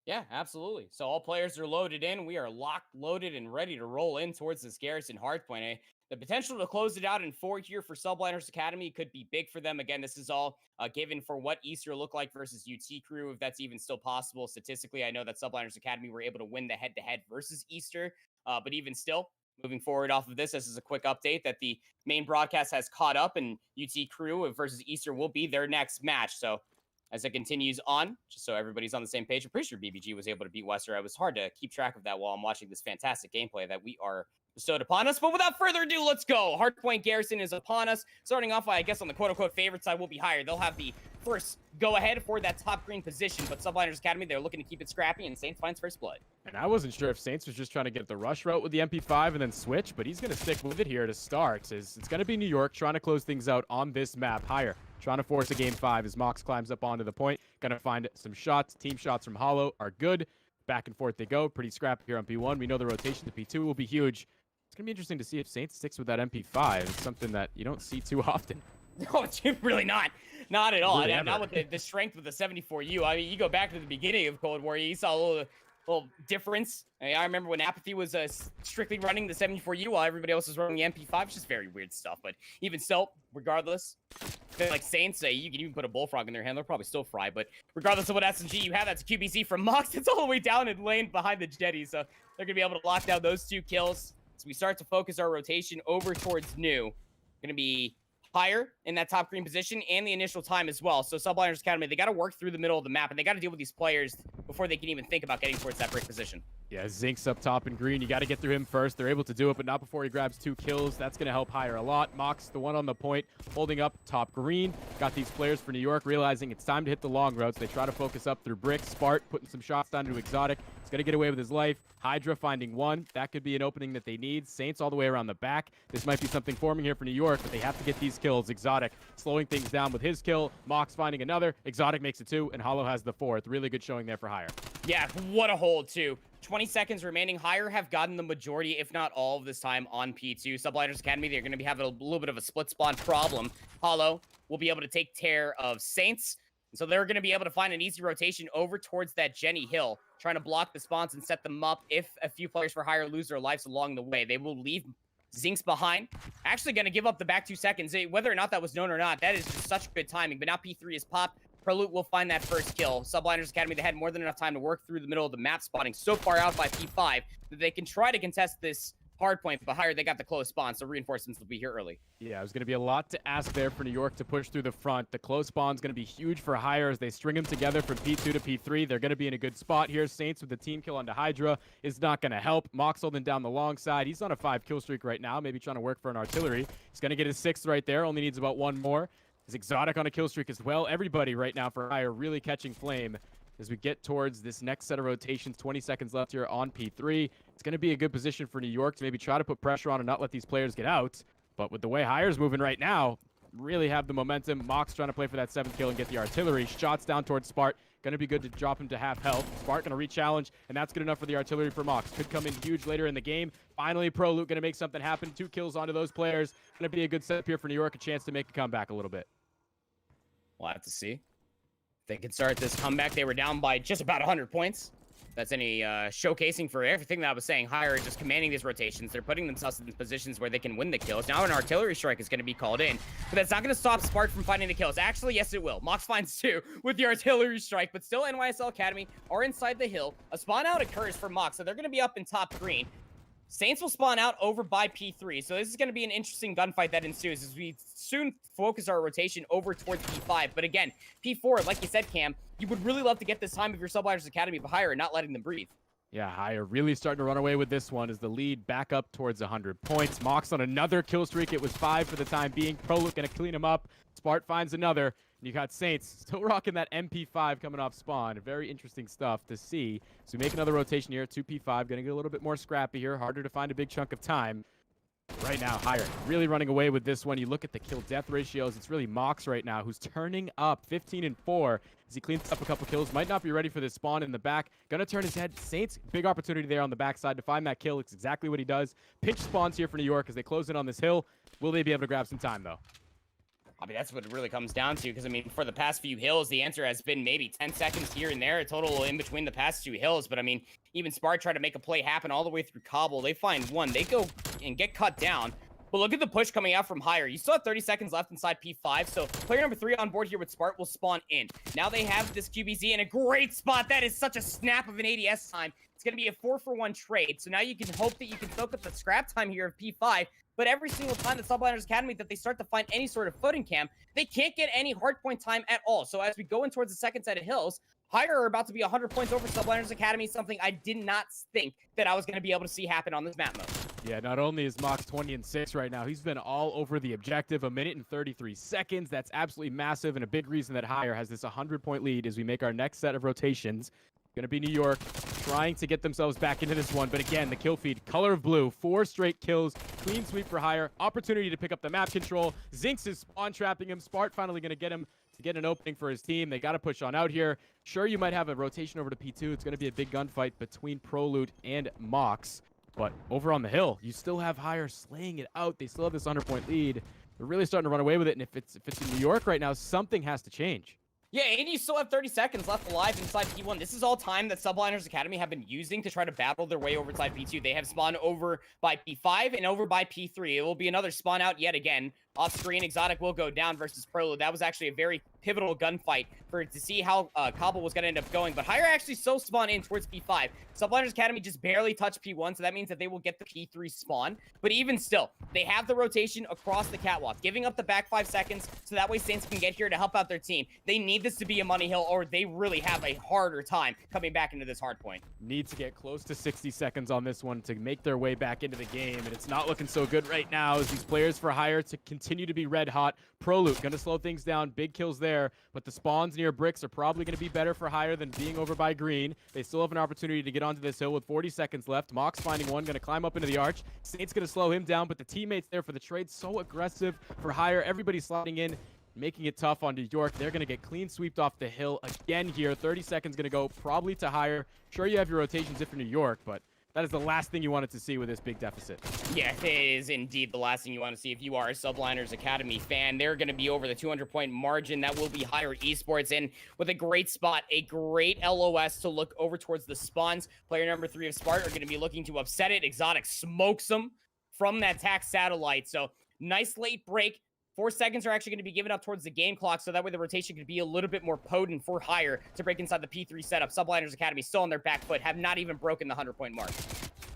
Yeah, absolutely. So all players are loaded in. We are locked, loaded, and ready to roll in towards this Garrison Hardpoint. The potential to close it out in 4 here for Subliners Academy could be big for them. Again, this is all given for what Easter looked like versus UT Crew, if that's even still possible. Statistically, I know that Subliners Academy were able to win the head-to-head versus Easter, but even still, moving forward off of this is a quick update that the main broadcast has caught up, and UT Crew versus Easter will be their next match. So as it continues on, just so everybody's on the same page, I'm pretty sure BBG was able to beat Wester. It was hard to keep track of that while I'm watching this fantastic gameplay that we are bestowed upon us. But without further ado, let's go. Hardpoint Garrison is upon us. Starting off, I guess, on the quote-unquote favorite side will be Higher. They'll have the first go-ahead for that top green position, but Subliners Academy, they're looking to keep it scrappy, and Saints finds first blood. And I wasn't sure if Saints was just trying to get the rush route with the MP5 and then switch, but he's going to stick with it here to start. It's going to be New York trying to close things out on this map. Higher trying to force a game 5 as Mox climbs up onto the point. Going to find some shots. Team shots from Hollow are good. Back and forth they go. Pretty scrappy here on P1. We know the rotation to P2 will be huge. It's going to be interesting to see if Saints sticks with that MP5. It's something that you don't see too often. No, really not. Not at all. Really not with the strength with the 74U. I mean, you go back to the beginning of Cold War, you saw a little difference. I remember when Apathy was strictly running the 74U while everybody else was running the MP5. It's just very weird stuff. But even still, regardless, like Saints, you can even put a Bullfrog in their hand. They'll probably still fry. But regardless of what SMG you have, that's a QBC from Mox. It's all the way down in lane behind the Jetty. So they're going to be able to lock down those 2 kills. So we start to focus our rotation over towards New. Going to be Higher in that top green position and the initial time as well. So Subliners Academy, they got to work through the middle of the map, and they got to deal with these players before they can even think about getting towards that break position. Yeah, Zink's up top in green. You got to get through him first. They're able to do it, but not before he grabs 2 kills. That's going to help Higher a lot. Mox, the one on the point, holding up top green. Got these players for New York realizing it's time to hit the long roads. They try to focus up through Brick. Spart putting some shots down to Exotic. He's going to get away with his life. Hydra finding 1. That could be an opening that they need. Saints all the way around the back. This might be something forming here for New York, but they have to get these kills. Exotic slowing things down with his kill. Mox finding another. Exotic makes it 2, and Hollow has the 4th. Really good showing there for Higher. Yeah, what a hold, too. 20 seconds remaining. Higher have gotten the majority, if not all of this time on P2. Subliners Academy, they're going to be having a little bit of a split spawn problem. Hollow will be able to take care of Saints. So they're going to be able to find an easy rotation over towards that Jenny Hill, trying to block the spawns and set them up if a few players for Higher lose their lives along the way. They will leave Zinks behind. Actually going to give up the back 2 seconds. Whether or not that was known or not, that is just such good timing. But now P3 is popped. Prelude will find that first kill. Subliners Academy, they had more than enough time to work through the middle of the map, spawning so far out by P5 that they can try to contest this Hardpoint, but Higher, they got the close spawn, so reinforcements will be here early. Yeah, it was going to be a lot to ask there for New York to push through the front. The close spawn's going to be huge for Higher as they string them together from P2 to P3. They're going to be in a good spot here. Saints with the team kill onto Hydra is not going to help. Mox holding down the long side. He's on a 5-kill streak right now, maybe trying to work for an artillery. He's going to get his 6th right there, only needs about 1 more. Is Exotic on a kill streak as well. Everybody right now for Higher really catching flame. as we get towards this next set of rotations. 20 seconds left here on P3. It's going to be a good position for New York to maybe try to put pressure on and not let these players get out. But with the way Hire's moving right now, really have the momentum. Mox trying to play for that 7th kill and get the artillery. Shots down towards Spart. Going to be good to drop him to half health. Spart going to re-challenge, and that's good enough for the artillery for Mox. Could come in huge later in the game. Finally, ProLoot going to make something happen. 2 kills onto those players. Going to be a good setup here for New York. A chance to make a comeback a little bit. We'll have to see if they can start this comeback. They were down by just about 100 points. That's any showcasing for everything that I was saying. Higher just commanding these rotations. They're putting themselves in positions where they can win the kills. Now an artillery strike is going to be called in, but that's not going to stop Spark from finding the kills. Actually, yes, it will. Mox finds 2 with the artillery strike, but still NYSL Academy are inside the hill. A spawn out occurs for Mox, so they're going to be up in top green. Saints will spawn out over by P3, so this is going to be an interesting gunfight that ensues as we soon focus our rotation over towards P5. But again, P4, like you said, Cam, you would really love to get this time of your Subliners Academy higher and not letting them breathe. Yeah, Hire really starting to run away with this one as the lead back up towards 100 points. Mox on another kill streak. It was 5 for the time being. ProLoot going to clean him up. Spart finds another. And you got Saints still rocking that MP5 coming off spawn. Very interesting stuff to see. So we make another rotation here. 2P5. Going to get a little bit more scrappy here. Harder to find a big chunk of time. Right now, Hire really running away with this one. You look at the kill death ratios. It's really Mox right now who's turning up 15 and 4 as he cleans up a couple kills. Might not be ready for this spawn in the back. Gonna turn his head. Saints, big opportunity there on the backside to find that kill. It's exactly what he does. Pinch spawns here for New York as they close in on this hill. Will they be able to grab some time though? I mean, that's what it really comes down to, because, I mean, for the past few hills, the answer has been maybe 10 seconds here and there, a total in between the past 2 hills. But, I mean, even Spart tried to make a play happen all the way through Cobble. They find 1. They go and get cut down. But look at the push coming out from Higher. You still have 30 seconds left inside P5, so player number 3 on board here with Spart will spawn in. Now they have this QBZ in a great spot. That is such a snap of an ADS time. It's going to be a 4-for-1 trade, so now you can hope that you can soak up the scrap time here of P5. But every single time the Subliners Academy that they start to find any sort of footing, Cam, they can't get any hardpoint time at all. So as we go in towards the second set of hills, Higher are about to be 100 points over Subliners Academy, something I did not think that I was going to be able to see happen on this map mode. Yeah, not only is Mox 20 and 6 right now, he's been all over the objective. 1 minute and 33 seconds. That's absolutely massive and a big reason that Higher has this 100-point lead as we make our next set of rotations. Going to be New York trying to get themselves back into this one. But again, the kill feed, color of blue, 4 straight kills, clean sweep for Higher. Opportunity to pick up the map control. Zinx is spawn trapping him. Spart finally going to get him to get an opening for his team. They got to push on out here. Sure, you might have a rotation over to P2. It's going to be a big gunfight between ProLoot and Mox. But over on the hill, you still have Higher slaying it out. They still have this 100-point lead. They're really starting to run away with it. And if it's in New York right now, something has to change. Yeah, and you still have 30 seconds left alive inside P1. This is all time that Subliners Academy have been using to try to battle their way over inside P2. They have spawned over by P5 and over by P3. It will be another spawn out yet again. Off screen, Exotic will go down versus ProLoot. That was actually a very pivotal gunfight to see how Cobble was going to end up going. But Higher actually so spawn in towards P5. Subliners Academy just barely touched P1, so that means that they will get the P3 spawn. But even still, they have the rotation across the catwalk, giving up the back 5 seconds so that way Saints can get here to help out their team. They need this to be a money hill, or they really have a harder time coming back into this hard point. Need to get close to 60 seconds on this one to make their way back into the game, and it's not looking so good right now as these players for Higher to continue to be red hot. ProLoot going to slow things down, big kills there, but the spawns near bricks are probably going to be better for Higher than being over by green. They still have an opportunity to get onto this hill with 40 seconds left. Mox finding one, going to climb up into the arch. Saints going to slow him down, but the teammates there for the trade so aggressive for Higher. Everybody sliding in, making it tough on New York. They're going to get clean sweeped off the hill again here. 30 seconds going to go probably to Higher. Sure, you have your rotations if you're New York, but that is the last thing you wanted to see with this big deficit. Yeah, it is indeed the last thing you want to see if you are a Subliners Academy fan. They're going to be over the 200-point margin. That will be Higher Esports in with a great spot, a great LOS to look over towards the spawns. Player number 3 of Spart are going to be looking to upset it. Exotic smokes them from that tax satellite. So nice late break. 4 seconds are actually going to be given up towards the game clock, so that way the rotation could be a little bit more potent for Higher to break inside the P3 setup. Subliners Academy still on their back foot, have not even broken the 100-point mark.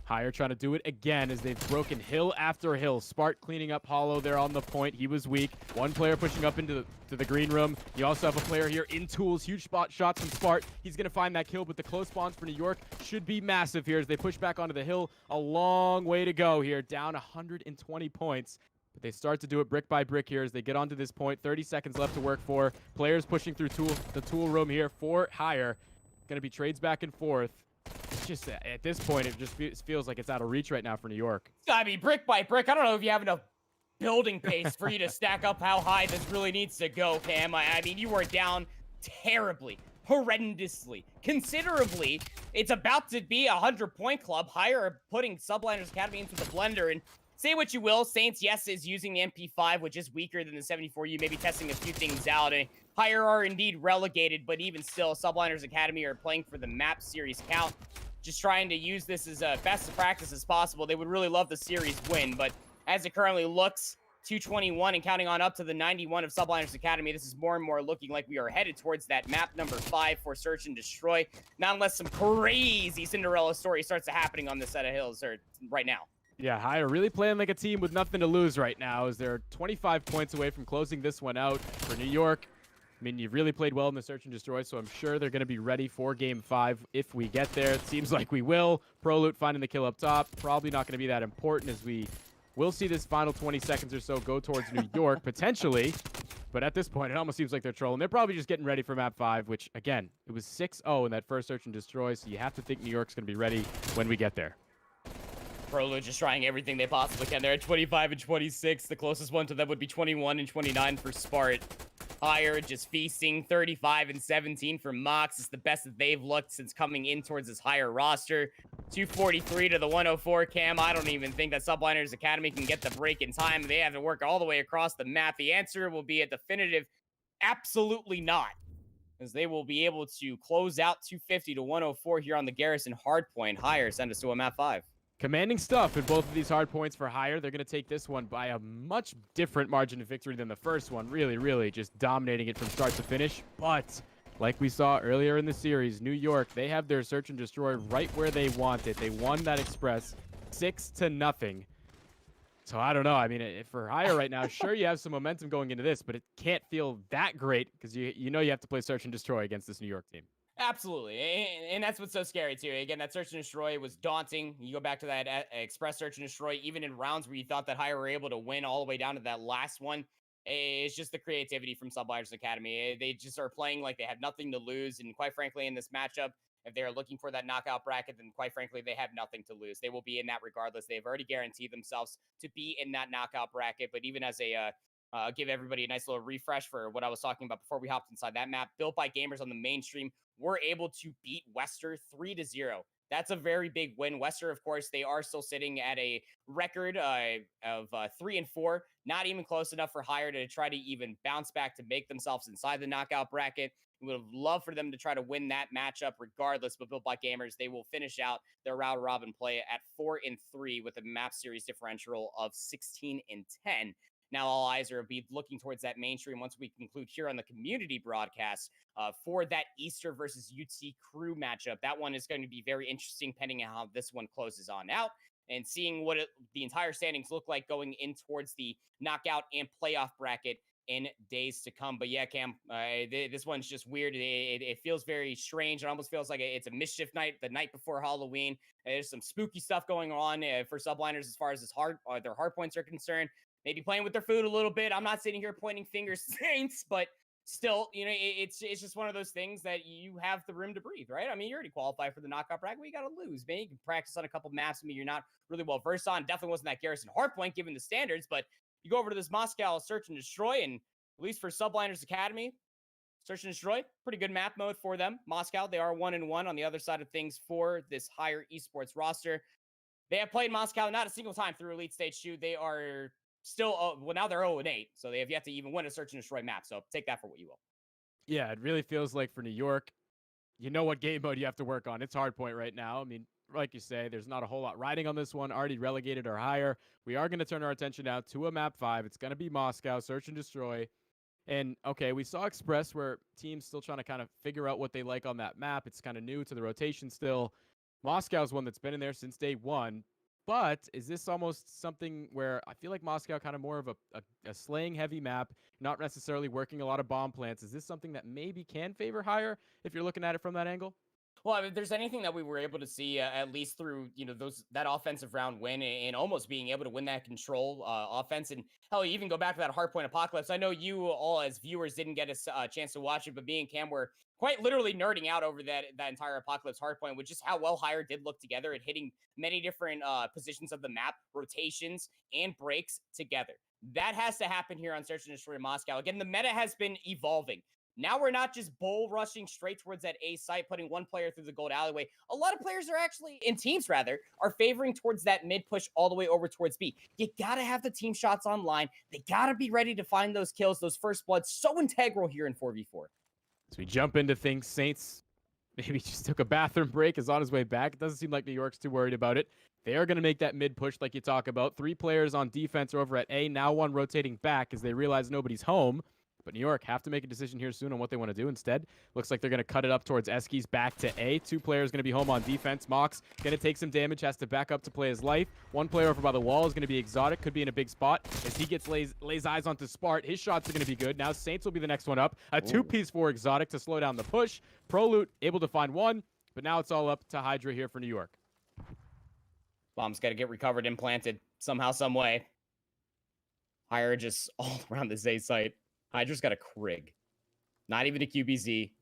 Higher trying to do it again as they've broken hill after hill. Spart cleaning up Hollow there on the point. He was weak. One player pushing up into the green room. You also have a player here in tools. Huge spot shots from Spart. He's going to find that kill, but the close spawns for New York should be massive here as they push back onto the hill. A long way to go here, down 120 points. But they start to do it brick by brick here as they get onto this point. 30 seconds left to work for. Players pushing through the tool room here for Higher. going to be trades back and forth. It's just, at this point, it just feels like it's out of reach right now for New York. It's gotta be brick by brick. I don't know if you have enough building pace for you to stack up how high this really needs to go, Cam. I mean, you are down terribly, horrendously, considerably. It's about to be a 100-point club. Higher putting Subliners Academy into the blender. And say what you will, Saints, yes, is using the MP5, which is weaker than the 74U, maybe testing a few things out. And Higher are indeed relegated, but even still, Subliners Academy are playing for the map series count. Just trying to use this as best of practice as possible. They would really love the series win, but as it currently looks, 221 and counting on up to the 91 of Subliners Academy, this is more and more looking like we are headed towards that map number 5 for Search and Destroy. Not unless some crazy Cinderella story starts happening on this set of hills right now. Yeah, Higher really playing like a team with nothing to lose right now, as they're 25 points away from closing this one out for New York. I mean, you've really played well in the Search and Destroy, so I'm sure they're going to be ready for Game 5 if we get there. It seems like we will. ProLoot finding the kill up top. Probably not going to be that important, as we will see this final 20 seconds or so go towards New York, potentially. But at this point, it almost seems like they're trolling. They're probably just getting ready for Map 5, which, again, it was 6-0 in that first Search and Destroy, so you have to think New York's going to be ready when we get there. ProLoot just trying everything they possibly can. They're at 25 and 26. The closest one to them would be 21 and 29 for Spart. Higher just feasting. 35 and 17 for Mox. It's the best that they've looked since coming in towards this Higher roster. 243 to the 104, Cam. I don't even think that Subliners Academy can get the break in time. They have to work all the way across the map. The answer will be a definitive absolutely not, as they will be able to close out 250 to 104 here on the Garrison hardpoint. Higher send us to a map 5. Commanding stuff in both of these hard points for Higher. They're going to take this one by a much different margin of victory than the first one. Really just dominating it from start to finish. But like we saw earlier in the series, New York, they have their Search and Destroy right where they want it. They won that Express 6-0. So I don't know. I mean, for Higher right now, sure, you have some momentum going into this, but it can't feel that great because you know you have to play Search and Destroy against this New York team. Absolutely. And that's what's so scary, too. Again, that Search and Destroy was daunting. You go back to that Express Search and Destroy, even in rounds where you thought that Higher were able to win all the way down to that last one. It's just the creativity from Subliners Academy. They just are playing like they have nothing to lose. And quite frankly, in this matchup, if they're looking for that knockout bracket, then quite frankly, they have nothing to lose. They will be in that regardless. They've already guaranteed themselves to be in that knockout bracket. But even as a give everybody a nice little refresh for what I was talking about before we hopped inside that map, built by gamers on the mainstream, were able to beat Wester 3-0. That's a very big win. Wester, of course, they are still sitting at a record of 3-4. Not even close enough for Higher to try to even bounce back to make themselves inside the knockout bracket. We would have loved for them to try to win that matchup regardless, but Built by Gamers, they will finish out their round robin play at 4-3 with a map series differential of 16-10. Now all eyes are be looking towards that mainstream once we conclude here on the community broadcast for that Easter versus UT Crew matchup. That one is going to be very interesting pending on how this one closes on out and seeing what the entire standings look like going in towards the knockout and playoff bracket in days to come. But yeah, Cam, this one's just weird. It feels very strange. It almost feels like it's a mischief night, the night before Halloween. There's some spooky stuff going on for Subliners as far as their hard points are concerned. Maybe playing with their food a little bit. I'm not sitting here pointing fingers, Saints, but still, you know, it's just one of those things that you have the room to breathe, right? I mean, you already qualified for the knockout bracket. You got to lose, man. You can practice on a couple maps. I mean, you're not really well versed on. Definitely wasn't that Garrison hardpoint given the standards, but you go over to this Moscow Search and Destroy, and at least for Subliners Academy, Search and Destroy, pretty good map mode for them. Moscow, they are 1-1 on the other side of things for this Higher esports roster. They have played Moscow not a single time through Elite Stage 2. They are still, well, now they're 0-8, so they have yet to even win a Search and Destroy map. So take that for what you will. Yeah, it really feels like for New York, you know what game mode you have to work on. It's hardpoint right now. I mean, like you say, there's not a whole lot riding on this one. Already relegated or higher. We are going to turn our attention now to a map 5. It's going to be Moscow, Search and Destroy. And, okay, we saw Express where teams still trying to kind of figure out what they like on that map. It's kind of new to the rotation still. Moscow's one that's been in there since day one. But is this almost something where I feel like Moscow kind of more of a slaying-heavy map, not necessarily working a lot of bomb plants? Is this something that maybe can favor Higher if you're looking at it from that angle? Well, I mean, if there's anything that we were able to see, at least through that offensive round win and almost being able to win that control offense, and hell, you even go back to that hardpoint apocalypse. I know you all as viewers didn't get a chance to watch it, but me and Cam were quite literally nerding out over that entire apocalypse hardpoint, with just how well Hire did look together at hitting many different positions of the map, rotations and breaks together. That has to happen here on Search and Destroy Moscow. Again, the meta has been evolving. Now we're not just bull rushing straight towards that A site, putting one player through the gold alleyway. A lot of players are actually, in teams rather, are favoring towards that mid push all the way over towards B. You gotta have the team shots online. They gotta be ready to find those kills, those first bloods. So integral here in 4v4. As we jump into things, Saints maybe just took a bathroom break, is on his way back. It doesn't seem like New York's too worried about it. They are going to make that mid push like you talk about. 3 players on defense are over at A, now 1 rotating back as they realize nobody's home. But New York have to make a decision here soon on what they want to do instead. Looks like they're going to cut it up towards Eskies back to A. 2 players going to be home on defense. Mox going to take some damage, has to back up to play his life. 1 player over by the wall is going to be Exotic, could be in a big spot. As he lays eyes onto Spart, his shots are going to be good. Now Saints will be the next one up. A 2-piece for Exotic to slow down the push. Proloot able to find 1, but now it's all up to Hydra here for New York. Bomb's got to get recovered and planted somehow, some way. Hire just all around this A site. Hydra's got a Krig. Not even a QBZ.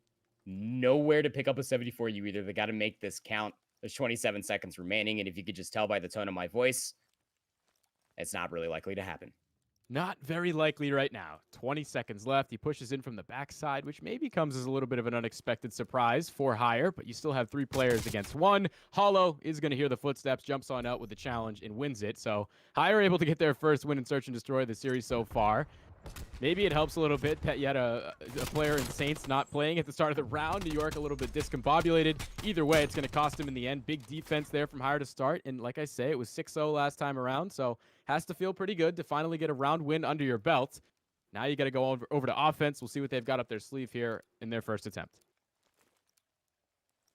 Nowhere to pick up a 74U either. They got to make this count. There's 27 seconds remaining, and if you could just tell by the tone of my voice, it's not really likely to happen. Not very likely right now. 20 seconds left. He pushes in from the backside, which maybe comes as a little bit of an unexpected surprise for Hire, but you still have 3 players against 1. Hollow is going to hear the footsteps, jumps on out with the challenge, and wins it. So Hire able to get their first win in Search and Destroy the series so far. Maybe it helps a little bit that you had a player in Saints not playing at the start of the round. New York a little bit discombobulated. Either way, it's going to cost him in the end. Big defense there from Hire to start. And like I say, it was 6-0 last time around, so has to feel pretty good to finally get a round win under your belt. Now you got to go over to offense. We'll see what they've got up their sleeve here in their first attempt.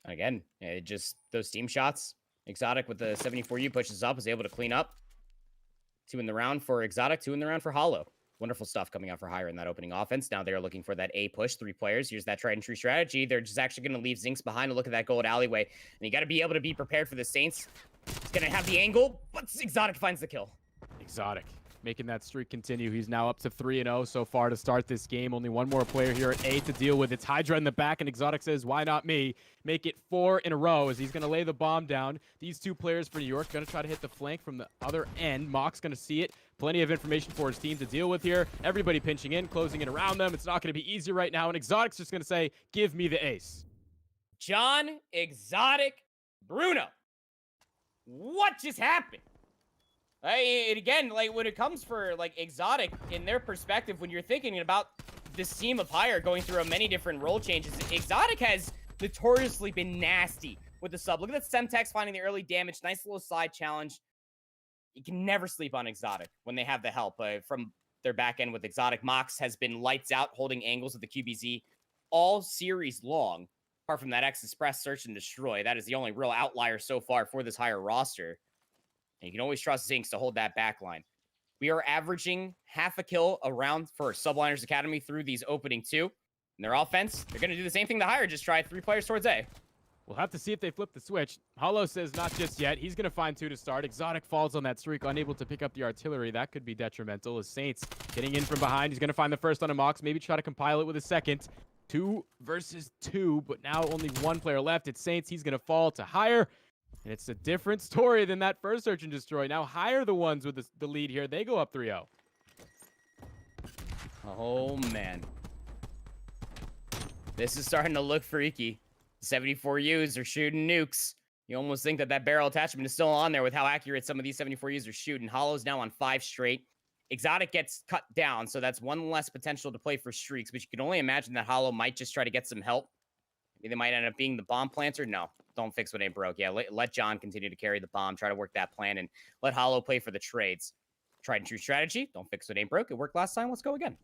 Again, just those team shots. Exotic with the 74U pushes up, is able to clean up. 2 in the round for Exotic, 2 in the round for Hollow. Wonderful stuff coming out for Hire in that opening offense. Now they're looking for that A push. 3 players. Here's that tried and true strategy. They're just actually going to leave Zinx behind to look at that gold alleyway. And you got to be able to be prepared for the Saints. He's going to have the angle, but Exotic finds the kill. Exotic making that streak continue. He's now up to 3-0 so far to start this game. Only 1 more player here at A to deal with. It's Hydra in the back, and Exotic says, why not me? Make it 4 in a row as he's going to lay the bomb down. These 2 players for New York going to try to hit the flank from the other end. Mock's going to see it. Plenty of information for his team to deal with here. Everybody pinching in, closing it around them. It's not going to be easy right now, and Exotic's just going to say, give me the ace. John Exotic Bruno. What just happened? And again, like when it comes for like Exotic, in their perspective, when you're thinking about this team of Hire going through many different role changes, Exotic has notoriously been nasty with the sub. Look at that Semtex finding the early damage. Nice little side challenge. You can never sleep on Exotic when they have the help from their back end with Exotic. Mox has been lights out, holding angles with the QBZ all series long. Apart from that X-Express Search and Destroy, that is the only real outlier so far for this Hire roster. And you can always trust Zinx to hold that back line. We are averaging half a kill around for Subliners Academy through these opening 2. And their offense, they're going to do the same thing the Hire, just try 3 players towards A. We'll have to see if they flip the switch. Hollow says not just yet. He's going to find 2 to start. Exotic falls on that streak, unable to pick up the artillery. That could be detrimental as Saints getting in from behind. He's going to find the first on a Mox, maybe try to compile it with a second. 2 versus 2, but now only 1 player left. It's Saints. He's going to fall to Hire. And it's a different story than that first Search and Destroy. Now Hire the ones with the lead here. They go up 3-0. Oh, man. This is starting to look freaky. 74Us are shooting nukes. You almost think that barrel attachment is still on there with how accurate some of these 74Us are shooting. Hollow's now on 5 straight. Exotic gets cut down, so that's 1 less potential to play for streaks, but you can only imagine that Hollow might just try to get some help. Maybe they might end up being the bomb planter. No, don't fix what ain't broke. Yeah, let John continue to carry the bomb, try to work that plan, and let Hollow play for the trades. Tried and true strategy. Don't fix what ain't broke. It worked last time. Let's go again.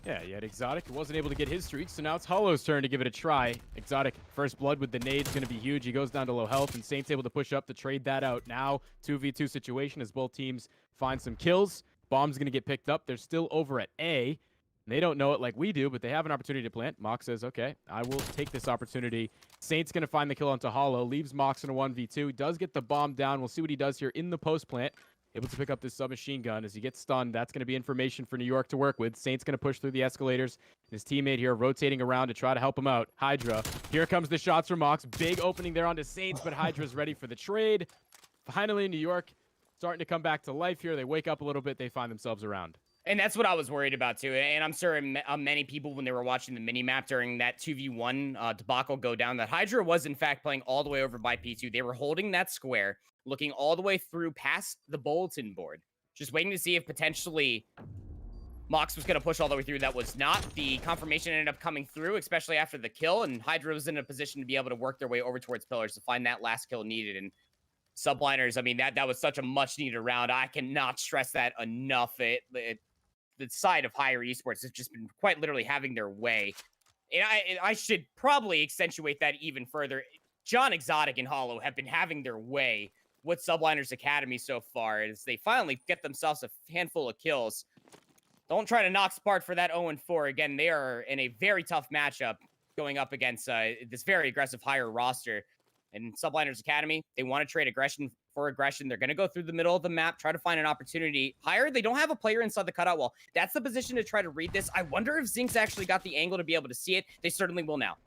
Yeah, you had Exotic. He wasn't able to get his streak, so now it's Hollow's turn to give it a try. Exotic, first blood with the nade is going to be huge. He goes down to low health, and Saints able to push up to trade that out. Now, 2v2 situation as both teams find some kills. Bomb's going to get picked up. They're still over at A. And And they don't know it like we do, but they have an opportunity to plant. Mox says, okay, I will take this opportunity. Saint's going to find the kill onto Hollow, leaves Mox in a 1v2. He does get the bomb down. We'll see what he does here in the post plant. Able to pick up this submachine gun as he gets stunned. That's going to be information for New York to work with. Saint's going to push through the escalators. His teammate here rotating around to try to help him out. Hydra. Here comes the shots from Mox. Big opening there onto Saints, but Hydra's ready for the trade. Finally, New York starting to come back to life here. They wake up a little bit. They find themselves around. And that's what I was worried about, too. And I'm sure many people, when they were watching the mini-map during that 2v1 debacle go down, that Hydra was, in fact, playing all the way over by P2. They were holding that square, looking all the way through past the bulletin board, just waiting to see if potentially Mox was going to push all the way through. That was not. The confirmation ended up coming through, especially after the kill, and Hydra was in a position to be able to work their way over towards pillars to find that last kill needed. And subliners, I mean, that was such a much-needed round. I cannot stress that enough. The side of Higher Esports has just been quite literally having their way. And I should probably accentuate that even further. John Exotic and Hollow have been having their way with Subliners Academy so far as they finally get themselves a handful of kills. Don't try to knock Spart for that 0-4. Again, they are in a very tough matchup going up against this very aggressive Higher roster. And Subliners Academy, they want to trade aggression for aggression. They're going to go through the middle of the map, try to find an opportunity. Higher, they don't have a player inside the cutout wall. That's the position to try to read this. I wonder if Zinx actually got the angle to be able to see it. They certainly will now.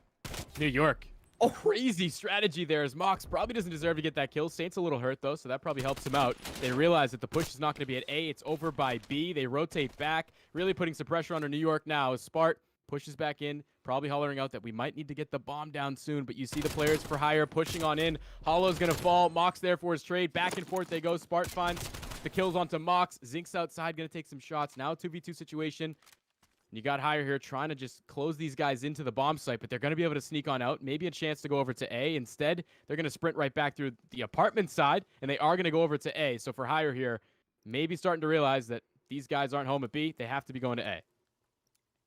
New York. Oh, crazy strategy there as Mox probably doesn't deserve to get that kill. Saint's a little hurt, though, so that probably helps him out. They realize that the push is not going to be at A. It's over by B. They rotate back, really putting some pressure on New York now as Spart pushes back in, probably hollering out that we might need to get the bomb down soon, but you see the players for Higher pushing on in. Hollow's going to fall. Mox there for his trade. Back and forth they go. Spart finds the kills onto Mox. Zink's outside, going to take some shots. Now a 2v2 situation. You got Higher here trying to just close these guys into the bomb site, but they're going to be able to sneak on out. Maybe a chance to go over to A. Instead, they're going to sprint right back through the apartment side, and they are going to go over to A. So for Higher here, maybe starting to realize that these guys aren't home at B. They have to be going to A.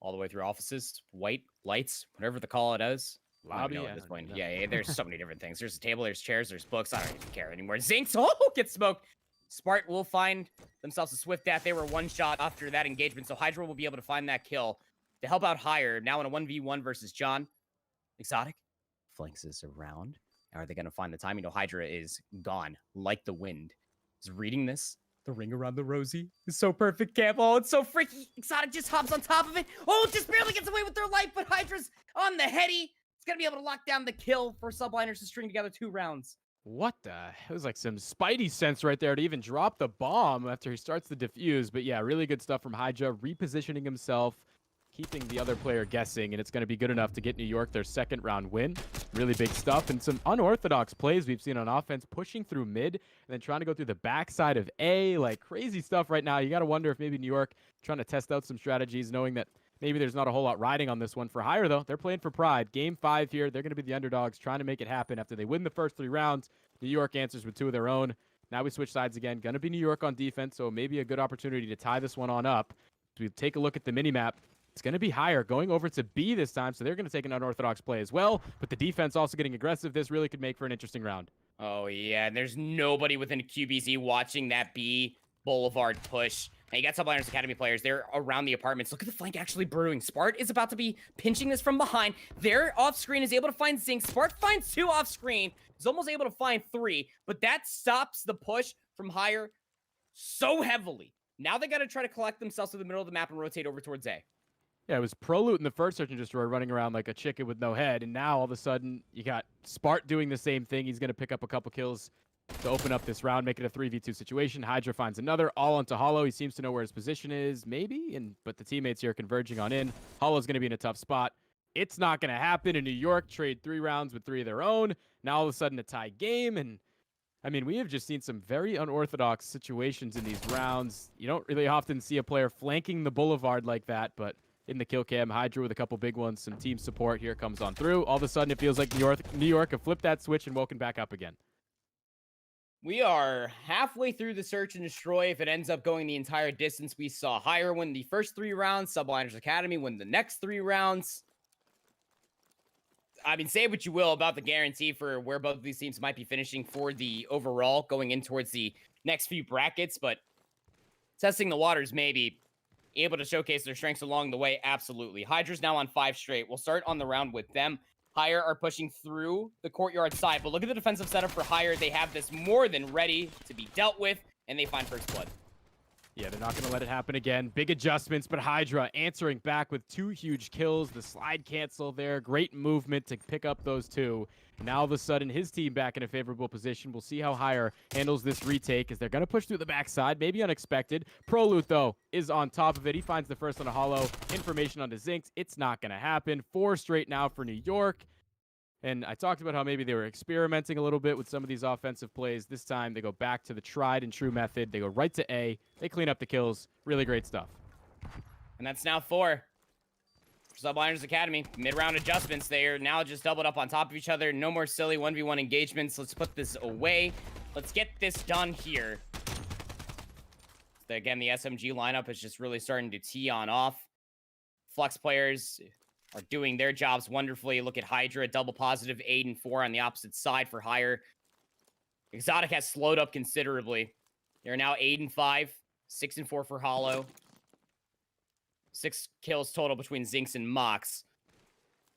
All the way through offices, white, lights, whatever the call it is. Lobby at this point. Yeah, there's so many different things. There's a table, there's chairs, there's books. I don't even care anymore. Zinx, gets smoked. Spart will find themselves a swift death. They were one shot after that engagement, so Hydra will be able to find that kill to help out Higher. Now in a 1v1 versus John. Exotic flanks this around. Are they going to find the time? You know, Hydra is gone like the wind. Is reading this. The ring around the rosy is so perfect, Camp. Oh, it's so freaky. Exotic just hops on top of it. Oh, just barely gets away with their life, but Hydra's on the heady. It's going to be able to lock down the kill for Subliners to string together 2 rounds. What the? It was like some Spidey sense right there to even drop the bomb after he starts the defuse. But yeah, really good stuff from Hydra, repositioning himself, keeping the other player guessing, and it's going to be good enough to get New York their second round win. Really big stuff, and some unorthodox plays we've seen on offense, pushing through mid and then trying to go through the backside of A. Like crazy stuff right now. You got to wonder if maybe New York trying to test out some strategies, knowing that maybe there's not a whole lot riding on this one. For Higher, though, they're playing for pride. Game 5 here. They're going to be the underdogs, trying to make it happen after they win the first 3 rounds. New York answers with 2 of their own. Now we switch sides again. Going to be New York on defense, so maybe a good opportunity to tie this one on up. So we take a look at the minimap. It's going to be Higher going over to B this time, so they're going to take an unorthodox play as well. But the defense also getting aggressive. This really could make for an interesting round. Oh, yeah, and there's nobody within QBZ watching that B Boulevard push. Now, you got Subliners Academy players. They're around the apartments. Look at the flank actually brewing. Spart is about to be pinching this from behind. Their off-screen is able to find Zinc. Spart finds 2 off-screen. He's almost able to find 3, but that stops the push from Higher so heavily. Now they got to try to collect themselves to the middle of the map and rotate over towards A. Yeah, it was Proloot in the first search and destroy running around like a chicken with no head, and now all of a sudden you got Spart doing the same thing. He's going to pick up a couple kills to open up this round, make it a 3v2 situation. Hydra finds another, all onto Hollow. He seems to know where his position is, maybe, but the teammates here converging on in. Hollow's going to be in a tough spot. It's not going to happen in New York. Trade 3 rounds with 3 of their own. Now all of a sudden a tie game, and I mean, we have just seen some very unorthodox situations in these rounds. You don't really often see a player flanking the boulevard like that, but in the kill cam, Hydra with a couple big ones, some team support here comes on through. All of a sudden, it feels like New York have flipped that switch and woken back up again. We are halfway through the search and destroy. If it ends up going the entire distance, we saw Higher win the first 3 rounds, Subliners Academy win the next 3 rounds. I mean, say what you will about the guarantee for where both of these teams might be finishing for the overall going in towards the next few brackets, but testing the waters maybe. able to showcase their strengths along the way? Absolutely. Hydra's now on 5 straight. We'll start on the round with them. Hire are pushing through the courtyard side, but look at the defensive setup for Hire. They have this more than ready to be dealt with, and they find first blood. Yeah, they're not going to let it happen again. Big adjustments, but Hydra answering back with 2 huge kills. The slide cancel there. Great movement to pick up those 2. Now all of a sudden, his team back in a favorable position. We'll see how Hire handles this retake as they're going to push through the backside. Maybe unexpected. Prolute, though, is on top of it. He finds the first on a hollow. Information on the Zinx. It's not going to happen. 4 straight now for New York. And I talked about how maybe they were experimenting a little bit with some of these offensive plays. This time, they go back to the tried and true method. They go right to A. They clean up the kills. Really great stuff. And that's now 4. Subliners Academy, mid-round adjustments. They are now just doubled up on top of each other. No more silly 1v1 engagements. Let's put this away. Let's get this done here. Again, the SMG lineup is just really starting to tee on off. Flex players are doing their jobs wonderfully. Look at Hydra, double positive, 8 and 4 on the opposite side for Hire. Exotic has slowed up considerably. They're now 8 and 5, 6 and 4 for Hollow. 6 kills total between Zinx and Mox.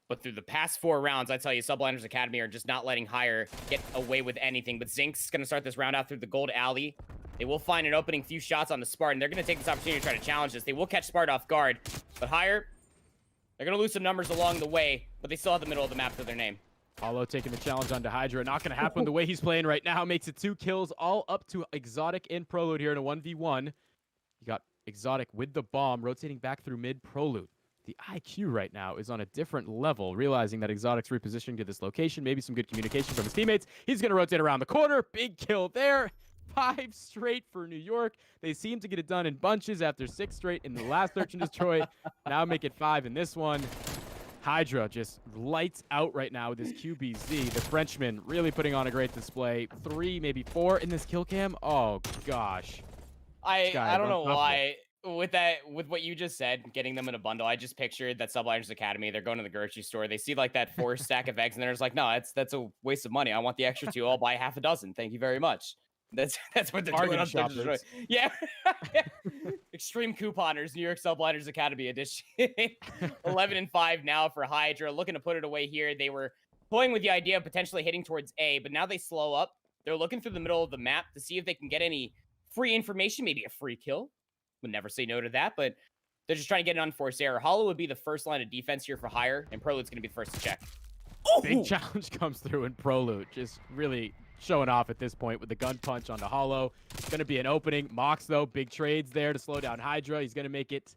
But through the past 4 rounds, I tell you, Subliners Academy are just not letting Hire get away with anything. But Zinx is going to start this round out through the gold alley. They will find an opening few shots on the Spartan. They're going to take this opportunity to try to challenge this. They will catch Spartan off guard. But Hire, they're going to lose some numbers along the way, but they still have the middle of the map to their name. Hollow taking the challenge onto Hydra. Not going to happen the way he's playing right now. Makes it 2 kills, all up to Exotic and Prolute here in a 1v1. You got Exotic with the bomb, rotating back through mid. Prolute. The IQ right now is on a different level, realizing that Exotic's repositioning to this location. Maybe some good communication from his teammates. He's going to rotate around the corner. Big kill there. 5 straight for New York. They seem to get it done in bunches after 6 straight in the last Search and Destroy. Now make it 5 in this one. Hydra just lights out right now with his QBZ. The Frenchman really putting on a great display. 3, maybe 4 in this kill cam. Oh, gosh. I don't know why. With what you just said, getting them in a bundle, I just pictured that Subliners Academy, they're going to the grocery store. They see like that 4 stack of eggs, and they're just like, no, that's a waste of money. I want the extra 2. I'll buy half a dozen. Thank you very much. That's what they're doing on Search and Destroy. Yeah. Extreme couponers, New York Subliners Academy edition. 11 and 5 now for Hydra. Looking to put it away here. They were toying with the idea of potentially hitting towards A, but now they slow up. They're looking through the middle of the map to see if they can get any free information, maybe a free kill. Would never say no to that, but they're just trying to get an unforced error. Hollow would be the first line of defense here for Hire, and Prolute's going to be the first to check. Big challenge comes through, and Prolute just really showing off at this point with the gun punch on the Hollow. It's going to be an opening. Mox, though, big trades there to slow down Hydra. He's going to make it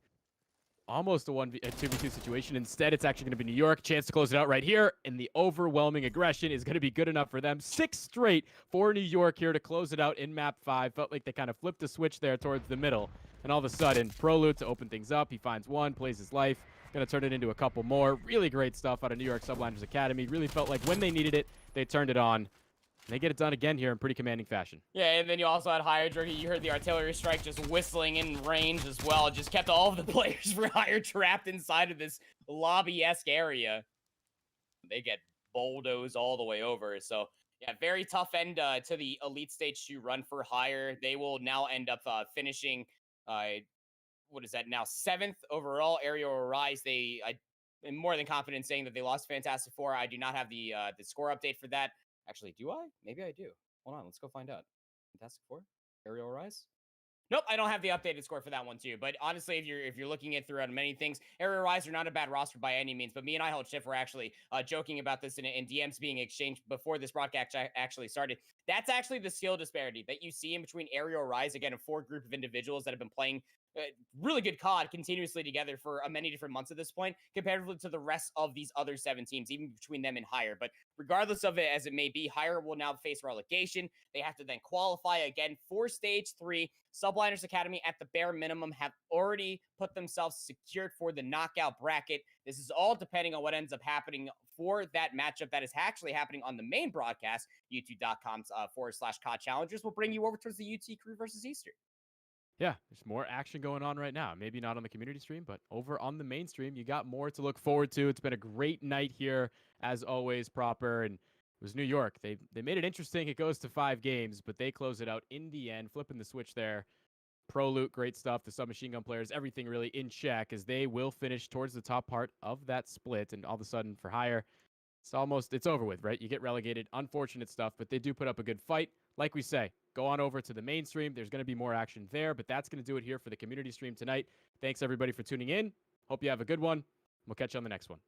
almost a 2v2 situation. Instead, it's actually going to be New York. Chance to close it out right here, and the overwhelming aggression is going to be good enough for them. 6 straight for New York here to close it out in map 5. Felt like they kind of flipped the switch there towards the middle, and all of a sudden, Prolute to open things up. He finds 1, plays his life. Going to turn it into a couple more. Really great stuff out of New York Subliners Academy. Really felt like when they needed it, they turned it on. They get it done again here in pretty commanding fashion. Yeah, and then you also had Hydra. You heard the artillery strike just whistling in range as well. It just kept all of the players for Hire trapped inside of this lobby-esque area. They get bulldozed all the way over. So, yeah, very tough end to the Elite Stage 2 run for Hire. They will now end up finishing, what is that now, 7th overall. Aerial Rise, I am more than confident saying that they lost Fantastic Four. I do not have the score update for that. Actually, do I? Maybe I do. Hold on, let's go find out. Fantastic Four? Aerial Rise? Nope, I don't have the updated score for that one too. But honestly, if you're looking at throughout many things, Aerial Rise are not a bad roster by any means. But me and IHOLDSHIFT were actually joking about this in DMs being exchanged before this broadcast actually started. That's actually the skill disparity that you see in between Aerial Rise, again, a 4 group of individuals that have been playing really good COD continuously together for many different months at this point, comparatively to the rest of these other 7 teams, even between them and Hire. But regardless of it as it may be, Hire will now face relegation. They have to then qualify again for Stage 3. Subliners Academy, at the bare minimum, have already put themselves secured for the knockout bracket. This is all depending on what ends up happening for that matchup that is actually happening on the main broadcast. YouTube.com/COD Challengers will bring you over towards the UT Crew versus Easter. Yeah, there's more action going on right now. Maybe not on the community stream, but over on the mainstream, you got more to look forward to. It's been a great night here, as always, proper. And it was New York. They made it interesting. It goes to 5 games, but they close it out in the end, flipping the switch there. Pro loot, great stuff. The submachine gun players, everything really in check as they will finish towards the top part of that split. And all of a sudden, for hire, it's over with, right? You get relegated. Unfortunate stuff, but they do put up a good fight. Like we say, go on over to the mainstream. There's going to be more action there, but that's going to do it here for the community stream tonight. Thanks, everybody, for tuning in. Hope you have a good one. We'll catch you on the next one.